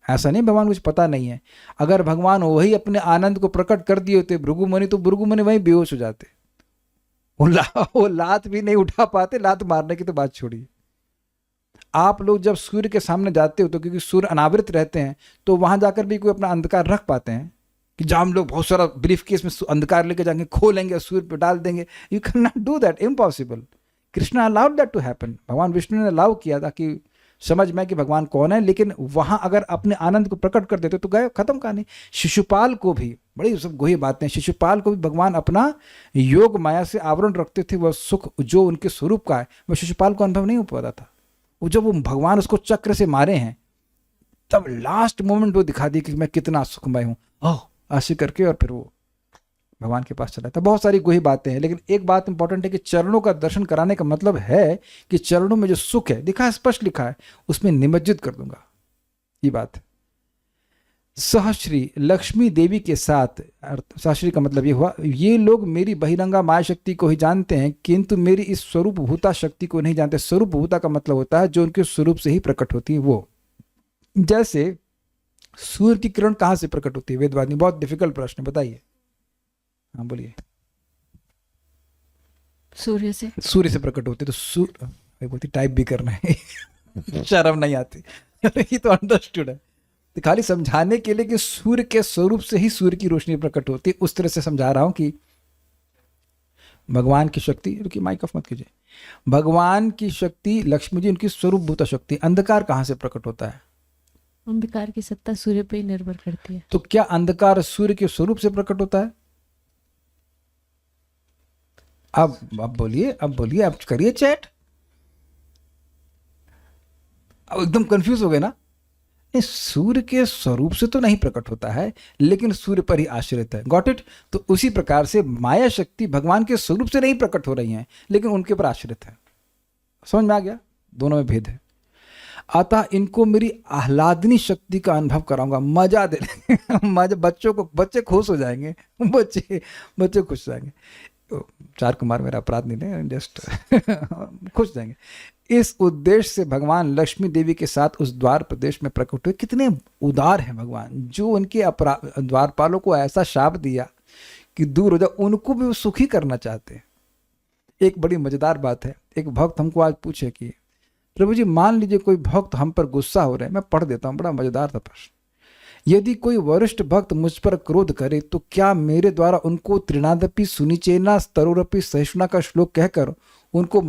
ऐसा नहीं भगवान कुछ पता नहीं है। अगर भगवान वही अपने आनंद को प्रकट कर दिए होते भृगु मुनि, तो भृगु मुनि वहीं बेहोश हो जाते, वो लात भी नहीं उठा पाते, लात मारने की तो बात छोड़िए। आप लोग जब सूर्य के सामने जाते हो तो क्योंकि सूर्य अनावृत रहते हैं तो वहां जाकर भी कोई अपना अंधकार रख पाते हैं कि जहाँ हम लोग बहुत सारा ब्रीफ केस में अंधकार लेके जाएंगे, खोलेंगे, सूर्य पे डाल देंगे? You can not do that, impossible. Krishna allowed that to happen, भगवान विष्णु ने अलाउ किया ताकि समझ में कि भगवान कौन है, लेकिन वहां अगर अपने आनंद को प्रकट कर देते तो गए, खत्म कहानी। शिशुपाल को भी, बड़ी सब गोही बातें, शिशुपाल को भी भगवान अपना योग माया से आवरण रखते थे। वह सुख जो उनके स्वरूप का है वह शिशुपाल को अनुभव नहीं हो पाता था। वो जब वो भगवान उसको चक्र से मारे हैं तब लास्ट मोमेंट वो दिखा दी कि मैं कितना सुखमय हूँ, ओह ऐसे करके, और फिर वो भगवान के पास चला था। बहुत सारी गोही बातें हैं, लेकिन एक बात इंपॉर्टेंट है कि चरणों का दर्शन कराने का मतलब है कि चरणों में जो सुख है, लिखा है, स्पष्ट लिखा है, उसमें निमज्जित कर दूंगा, ये बात। सहश्री लक्ष्मी देवी के साथ, सहश्री का मतलब ये हुआ, ये लोग मेरी बहिरंगा माया शक्ति को ही जानते हैं किंतु मेरी इस स्वरूप भूता शक्ति को नहीं जानते। स्वरूप भूता का मतलब होता है जो उनके स्वरूप से ही प्रकट होती है। वो जैसे सूर्य की किरण कहां से प्रकट होती है? वेदवादी, बहुत डिफिकल्ट प्रश्न, बताइए। हाँ बोलिए। सूर्य से। सूर्य से प्रकट होते, तो सूर्य बोलती टाइप भी करना है शर्म नहीं आती ये तो अंडरस्टूड है, तो खाली समझाने के लिए कि सूर्य के स्वरूप से ही सूर्य की रोशनी प्रकट होती है, उस तरह से समझा रहा हूं कि भगवान की शक्ति, रुकिए माइक ऑफ मत कीजिए, भगवान की शक्ति लक्ष्मी जी उनकी स्वरूप भूता शक्ति। अंधकार कहां से प्रकट होता है? अंधकार की सत्ता सूर्य पे ही निर्भर करती है। तो क्या अंधकार सूर्य के स्वरूप से प्रकट होता है? अब बोलिए, अब बोलिए, अब करिए चैट। अब एकदम कंफ्यूज हो गए ना? नहीं, सूर्य के स्वरूप से तो नहीं प्रकट होता है, लेकिन सूर्य पर ही आश्रित है। Got it? तो उसी प्रकार से माया शक्ति भगवान के स्वरूप से नहीं प्रकट हो रही हैं, लेकिन उनके पर आश्रित है। समझ में आ गया? दोनों में भेद है। अतः इनको मेरी आह्लादनी शक्ति का अनुभव कराऊंगा, मजा दे मजा, बच्चों को, बच्चे खुश हो जाएंगे, बच्चे खुश हो जाएंगे। चार कुमार मेरा अपराध नहीं है, जस्ट खुश जाएंगे। इस उद्देश्य से भगवान लक्ष्मी देवी के साथ उस द्वार प्रदेश में प्रकट हुए। कितने उदार हैं भगवान, जो उनके द्वारपालों को ऐसा शाप दिया कि दूर हो जाओ, उनको भी वो सुखी करना चाहते हैं। एक बड़ी मजेदार बात है, एक भक्त हमको आज पूछे कि प्रभु जी मान लीजिए कोई भक्त हम पर गुस्सा हो रहे हैं, मैं पढ़ देता हूँ, बड़ा मजेदार था प्रश्न। यदि कोई वरिष्ठ भक्त मुझ पर क्रोध करे तो क्या मेरे द्वारा उनको त्रिनादपि सुनिचेना स्तरोरपि सहिष्णुना का श्लोक कहकर उनको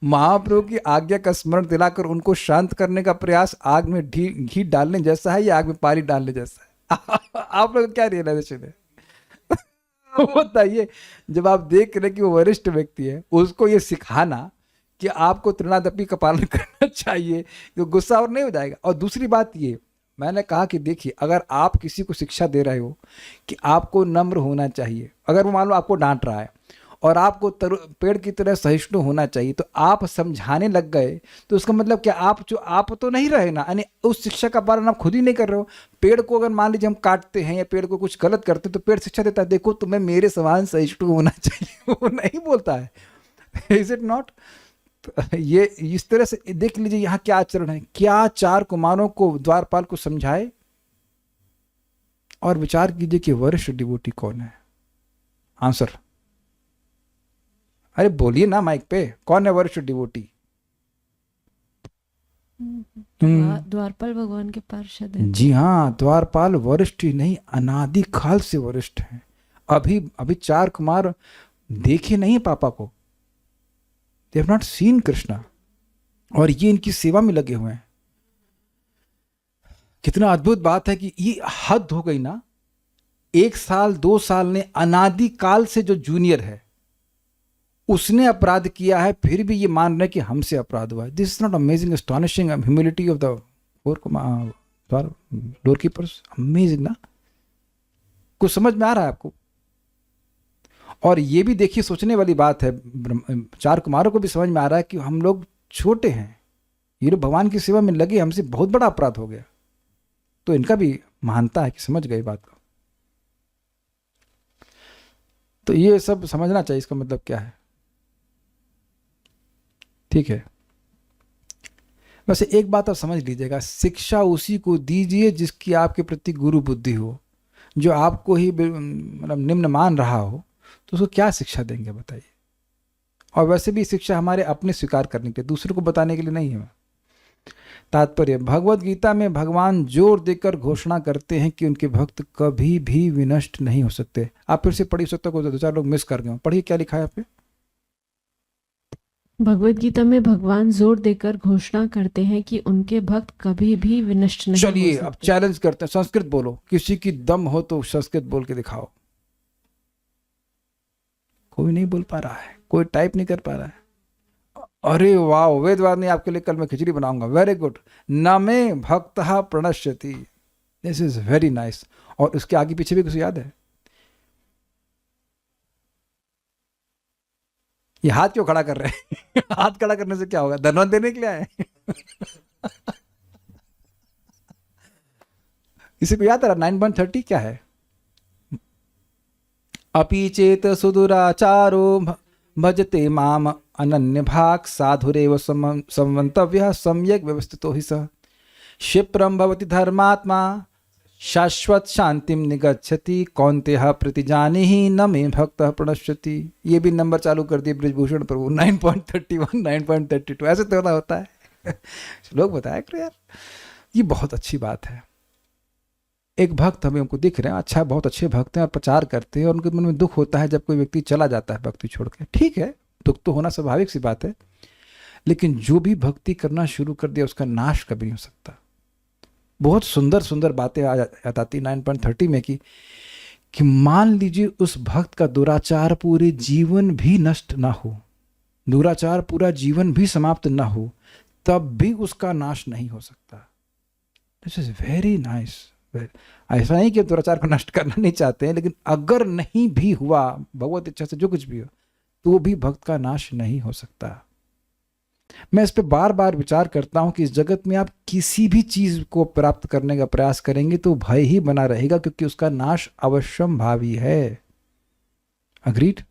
महाप्रभु की आज्ञा का स्मरण दिलाकर उनको शांत करने का प्रयास आग में घी डालने जैसा है या आग में पानी डालने जैसा है? आप लोग क्या रियलाइजेशन है बताइए। जब आप देख रहे कि वो वरिष्ठ व्यक्ति है, उसको ये सिखाना कि आपको त्रिनादपि का पालन करना चाहिए, तो गुस्सा और नहीं हो जाएगा। और दूसरी बात ये, मैंने कहा कि देखिए, अगर आप किसी को शिक्षा दे रहे हो कि आपको नम्र होना चाहिए, अगर वो मान लो आपको डांट रहा है और आपको पेड़ की तरह सहिष्णु होना चाहिए, तो आप समझाने लग गए, तो उसका मतलब क्या आप तो नहीं रहे ना, यानी उस शिक्षा का पालन आप खुद ही नहीं कर रहे हो। पेड़ को अगर मान लीजिए हम काटते हैं या पेड़ को कुछ गलत करते हैं, तो पेड़ शिक्षा देता है, देखो तुम्हें मेरे समान सहिष्णु होना चाहिए, वो नहीं बोलता है। Is it not? ये इस तरह से देख लीजिए यहां क्या आचरण है। क्या चार कुमारों को द्वारपाल को समझाए, और विचार कीजिए कि वरिष्ठ डिवोटी कौन है? आंसर, अरे बोलिए ना माइक पे, कौन है वरिष्ठ डिवोटी? द्वारपाल भगवान के पार्षद हैं। जी हाँ, द्वारपाल वरिष्ठ ही नहीं, अनादि काल से वरिष्ठ हैं। अभी चार कुमार देखे नहीं पापा को, they have not seen Krishna, और ये इनकी सेवा में लगे हुए हैं। कितना अद्भुत बात है कि ये हद हो गई ना। 1 साल 2 साल ने अनादि काल से जो जूनियर है उसने अपराध किया है, फिर भी ये मान रहे कि हमसे अपराध हुआ है। This is not amazing, astonishing humility of the door keepers? Amazing ना? कुछ समझ में आ रहा है आपको? और ये भी देखिए सोचने वाली बात है, चार कुमारों को भी समझ में आ रहा है कि हम लोग छोटे हैं, ये लोग भगवान की सेवा में लगे, हमसे बहुत बड़ा अपराध हो गया। तो इनका भी महानता है कि समझ गए बात को। तो ये सब समझना चाहिए, इसका मतलब क्या है। ठीक है, बस एक बात आप समझ लीजिएगा, शिक्षा उसी को दीजिए जिसकी आपके प्रति गुरु बुद्धि हो। जो आपको ही मतलब निम्न मान रहा हो, तो उसको क्या शिक्षा देंगे बताइए? और वैसे भी शिक्षा हमारे अपने स्वीकार करने के लिए, दूसरों को बताने के लिए नहीं है। तात्पर्य, भगवत गीता में भगवान जोर देकर घोषणा करते हैं कि उनके भक्त कभी भी विनष्ट नहीं हो सकते। आप फिर से पढ़ी सकते हो, दो चार लोग मिस कर गए। पढ़िए क्या लिखा है यहाँ पे। भगवत गीता में भगवान जोर देकर घोषणा करते हैं कि उनके भक्त कभी भी विनष्ट नहीं हो चलिए अब सकते। चैलेंज करते हैं, संस्कृत बोलो, किसी की दम हो तो संस्कृत बोल के दिखाओ। कोई नहीं बोल पा रहा है, कोई टाइप नहीं कर पा रहा है। अरे वाह, वेदवाद नहीं, आपके लिए कल मैं खिचड़ी बनाऊंगा। Very good. न मे भक्तः प्रणश्यति, दिस इज वेरी नाइस। और उसके आगे पीछे भी कुछ याद है? ये हाथ क्यों खड़ा कर रहे हैं? हाथ खड़ा करने से क्या होगा? धन्यवाद देने के लिए आए? किसी को याद आ रहा 9.30 क्या है? अपि चेत सुदुराचारो भजते माम अनन्य भाग साधुरेव संवंतव्य सम्यक व्यवस्थितो हि सः क्षिप्रम भवति धर्मात्मा शाश्वत शांतिम निगच्छति कौन्तेह प्रतिजानीहि न मे भक्तः प्रणश्यति। ये भी नंबर चालू कर दिए ब्रजभूषण प्रभु, 9.31 9.32। ऐसे थोड़ा होता है। लोग बताया करो यार, ये बहुत अच्छी बात है। एक भक्त हमें उनको दिख रहे हैं, अच्छा बहुत अच्छे भक्त हैं और प्रचार करते हैं, और उनके मन में दुख होता है जब कोई व्यक्ति चला जाता है भक्ति छोड़ के। ठीक है, दुख तो होना स्वाभाविक सी बात है, लेकिन जो भी भक्ति करना शुरू कर दिया उसका नाश कभी नहीं हो सकता। बहुत सुंदर सुंदर बातें आती 9.30 में कि मान लीजिए उस भक्त का दुराचार पूरे जीवन भी नष्ट ना हो, दुराचार पूरा जीवन भी समाप्त ना हो, तब भी उसका नाश नहीं हो सकता। This is very nice. ऐसा नहीं कि दुराचार को नष्ट करना नहीं चाहते हैं, लेकिन अगर नहीं भी हुआ भगवत इच्छा से, जो कुछ भी हो, तो भी भक्त का नाश नहीं हो सकता। मैं इस पे बार बार विचार करता हूं कि इस जगत में आप किसी भी चीज को प्राप्त करने का प्रयास करेंगे तो भय ही बना रहेगा, क्योंकि उसका नाश अवश्यम भावी है। अग्रीड?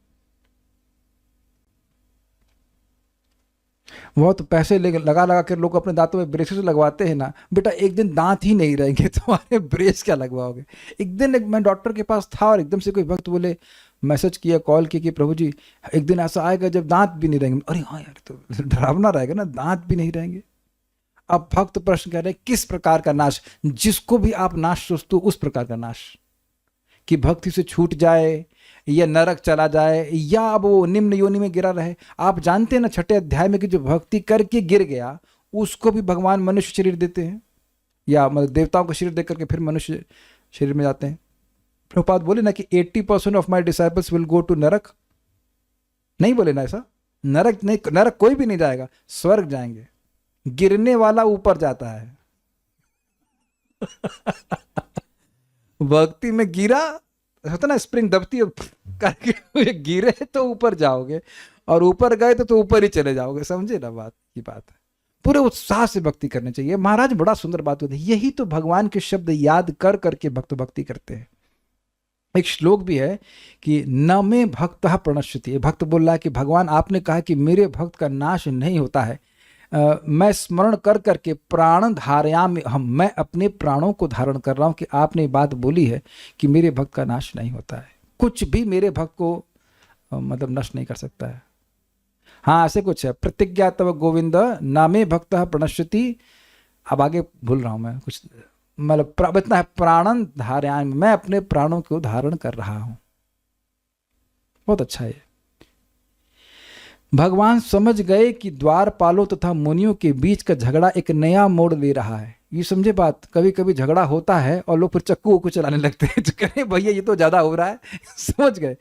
बहुत पैसे लगा लगा कर लोग अपने दांतों में ब्रेसेस लगवाते हैं ना। बेटा एक दिन दांत ही नहीं रहेंगे, तुम्हारे ब्रेस क्या लगवाओगे? एक दिन मैं डॉक्टर के पास था और एकदम से कोई भक्त बोले, मैसेज किया, कॉल किया कि प्रभु जी एक दिन ऐसा आएगा जब दांत भी नहीं रहेंगे। अरे हाँ यार, तो डरावना रहेगा ना, दांत भी नहीं रहेंगे। अब भक्त प्रश्न कर रहे हैं किस प्रकार का नाश? जिसको भी आप नाश सोचते हो उस प्रकार का नाश, कि भक्ति से छूट जाए या नरक चला जाए या अब वो निम्न योनि में गिरा रहे। आप जानते हैं ना 6 अध्याय में कि जो भक्ति करके गिर गया उसको भी भगवान मनुष्य शरीर देते हैं, या मतलब देवताओं का शरीर दे करके फिर मनुष्य शरीर में जाते हैं। प्रभुपाद बोले ना कि 80% of my disciples will go to नरक। नहीं बोले ना ऐसा? नरक नहीं, नरक कोई भी नहीं जाएगा, स्वर्ग जाएंगे। गिरने वाला ऊपर जाता है। भक्ति में गिरा होता ना, स्प्रिंग दबती है करके गिरे तो ऊपर जाओगे, और ऊपर गए तो ऊपर ही चले जाओगे। समझे ना बात की बात है। पूरे उत्साह से भक्ति करनी चाहिए। महाराज बड़ा सुंदर बात होती है, यही तो भगवान के शब्द याद कर करके भक्त भक्ति करते हैं। एक श्लोक भी है कि न में भक्तः प्रणश्यति। भक्त बोल रहा है कि भगवान आपने कहा कि मेरे भक्त का नाश नहीं होता है, मैं स्मरण कर करके प्राण धारयाम, मैं अपने प्राणों को धारण कर रहा हूं कि आपने बात बोली है कि मेरे भक्त का नाश नहीं होता है। कुछ भी मेरे भक्त को मतलब नष्ट नहीं कर सकता है। हाँ ऐसे कुछ है, प्रतिज्ञा तव गोविंद नामे भक्तः प्रणश्यति। अब आगे भूल रहा हूं मैं कुछ, मतलब इतना है, प्राणन धारयाम, मैं अपने प्राणों को धारण कर रहा हूं। बहुत अच्छा है। भगवान समझ गए कि द्वारपालों तथा मुनियों के बीच का झगड़ा एक नया मोड़ ले रहा है। ये समझे बात? कभी कभी झगड़ा होता है और लोग फिर चक्कू को चलाने लगते हैं, तो कहें भैया ये तो ज्यादा हो रहा है। समझ गए,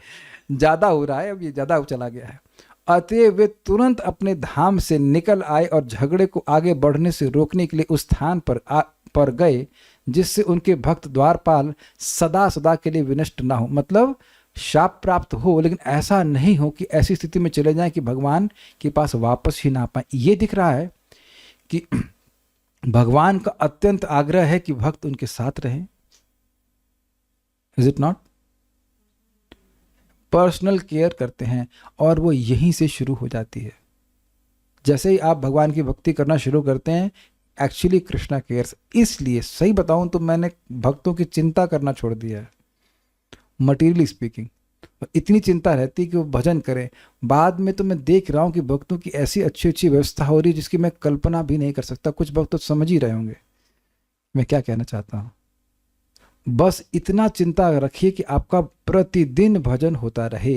ज्यादा हो रहा है, अब ये ज्यादा चला गया है। अतएव वे तुरंत अपने धाम से निकल आए और झगड़े को आगे बढ़ने से रोकने के लिए उस स्थान पर गए जिससे उनके भक्त द्वारपाल सदा सदा के लिए विनष्ट ना हो। मतलब शाप प्राप्त हो, लेकिन ऐसा नहीं हो कि ऐसी स्थिति में चले जाएं कि भगवान के पास वापस ही ना पाए। ये दिख रहा है कि भगवान का अत्यंत आग्रह है कि भक्त उनके साथ रहें। Is it not? Personal care करते हैं और वो यहीं से शुरू हो जाती है। जैसे ही आप भगवान की भक्ति करना शुरू करते हैं, एक्चुअली कृष्णा केयर्स। इसलिए सही बताऊं तो मैंने भक्तों की चिंता करना छोड़ दिया है, मटीरियली स्पीकिंग। इतनी चिंता रहती कि वो भजन करें। बाद में तो मैं देख रहा हूँ कि भक्तों की ऐसी अच्छी अच्छी व्यवस्था हो रही है जिसकी मैं कल्पना भी नहीं कर सकता। कुछ भक्त तो समझ ही रहे होंगे मैं क्या कहना चाहता हूँ। बस इतना चिंता रखिए कि आपका प्रतिदिन भजन होता रहे।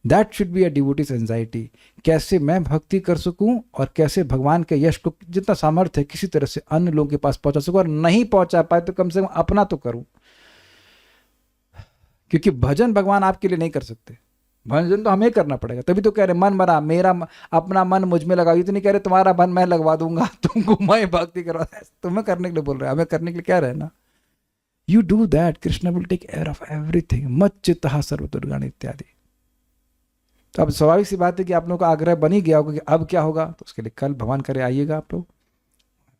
That should be a devotees anxiety. कैसे मैं भक्ति कर सकूं और कैसे भगवान के यश को जितना सामर्थ्य है किसी तरह से अन्य लोगों के पास पहुंचा सकूं, और नहीं पहुंचा पाए तो कम से कम अपना तो करूं, क्योंकि भजन भगवान आपके लिए नहीं कर सकते, भजन तो हमें करना पड़ेगा। तभी तो कह रहे मन मरा मेरा अपना मन मुझ में लगाओ, ये तो नहीं कह रहे तुम्हारा मन मैं लगवा दूंगा तुमको मैं भक्ति करवा, तुम्हें करने के लिए बोल रहे हैं, हमें करने के लिए क्या रहना। You do that, Krishna will take care of everything, मच्चित्तः सर्वदुर्गाणि इत्यादि। तो अब स्वाभाविक सी बात है कि आप लोगों का आग्रह बन ही गया होगा कि अब क्या होगा, तो उसके लिए कल भगवान करे आइएगा आप लोग,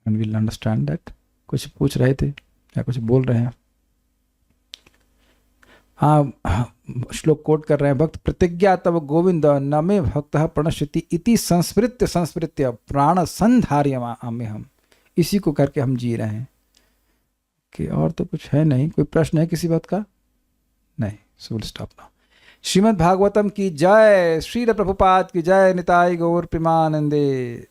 एंड विल अंडरस्टैंड दैट। कुछ पूछ रहे थे या कुछ बोल रहे हैं? हाँ, श्लोक कोट कर रहे हैं, भक्त प्रतिज्ञा तब गोविंद न मे भक्त प्रणश्यति इति संस्मृत्य प्राण संधार्यमाम्य हम, इसी को करके हम जी रहे हैं कि और तो कुछ है नहीं। कोई प्रश्न है किसी बात का? नहीं, so will stop now. Shrimad Bhagavatam की जय, श्रील प्रभुपाद की जय, निताई गौर प्रेमानंदे।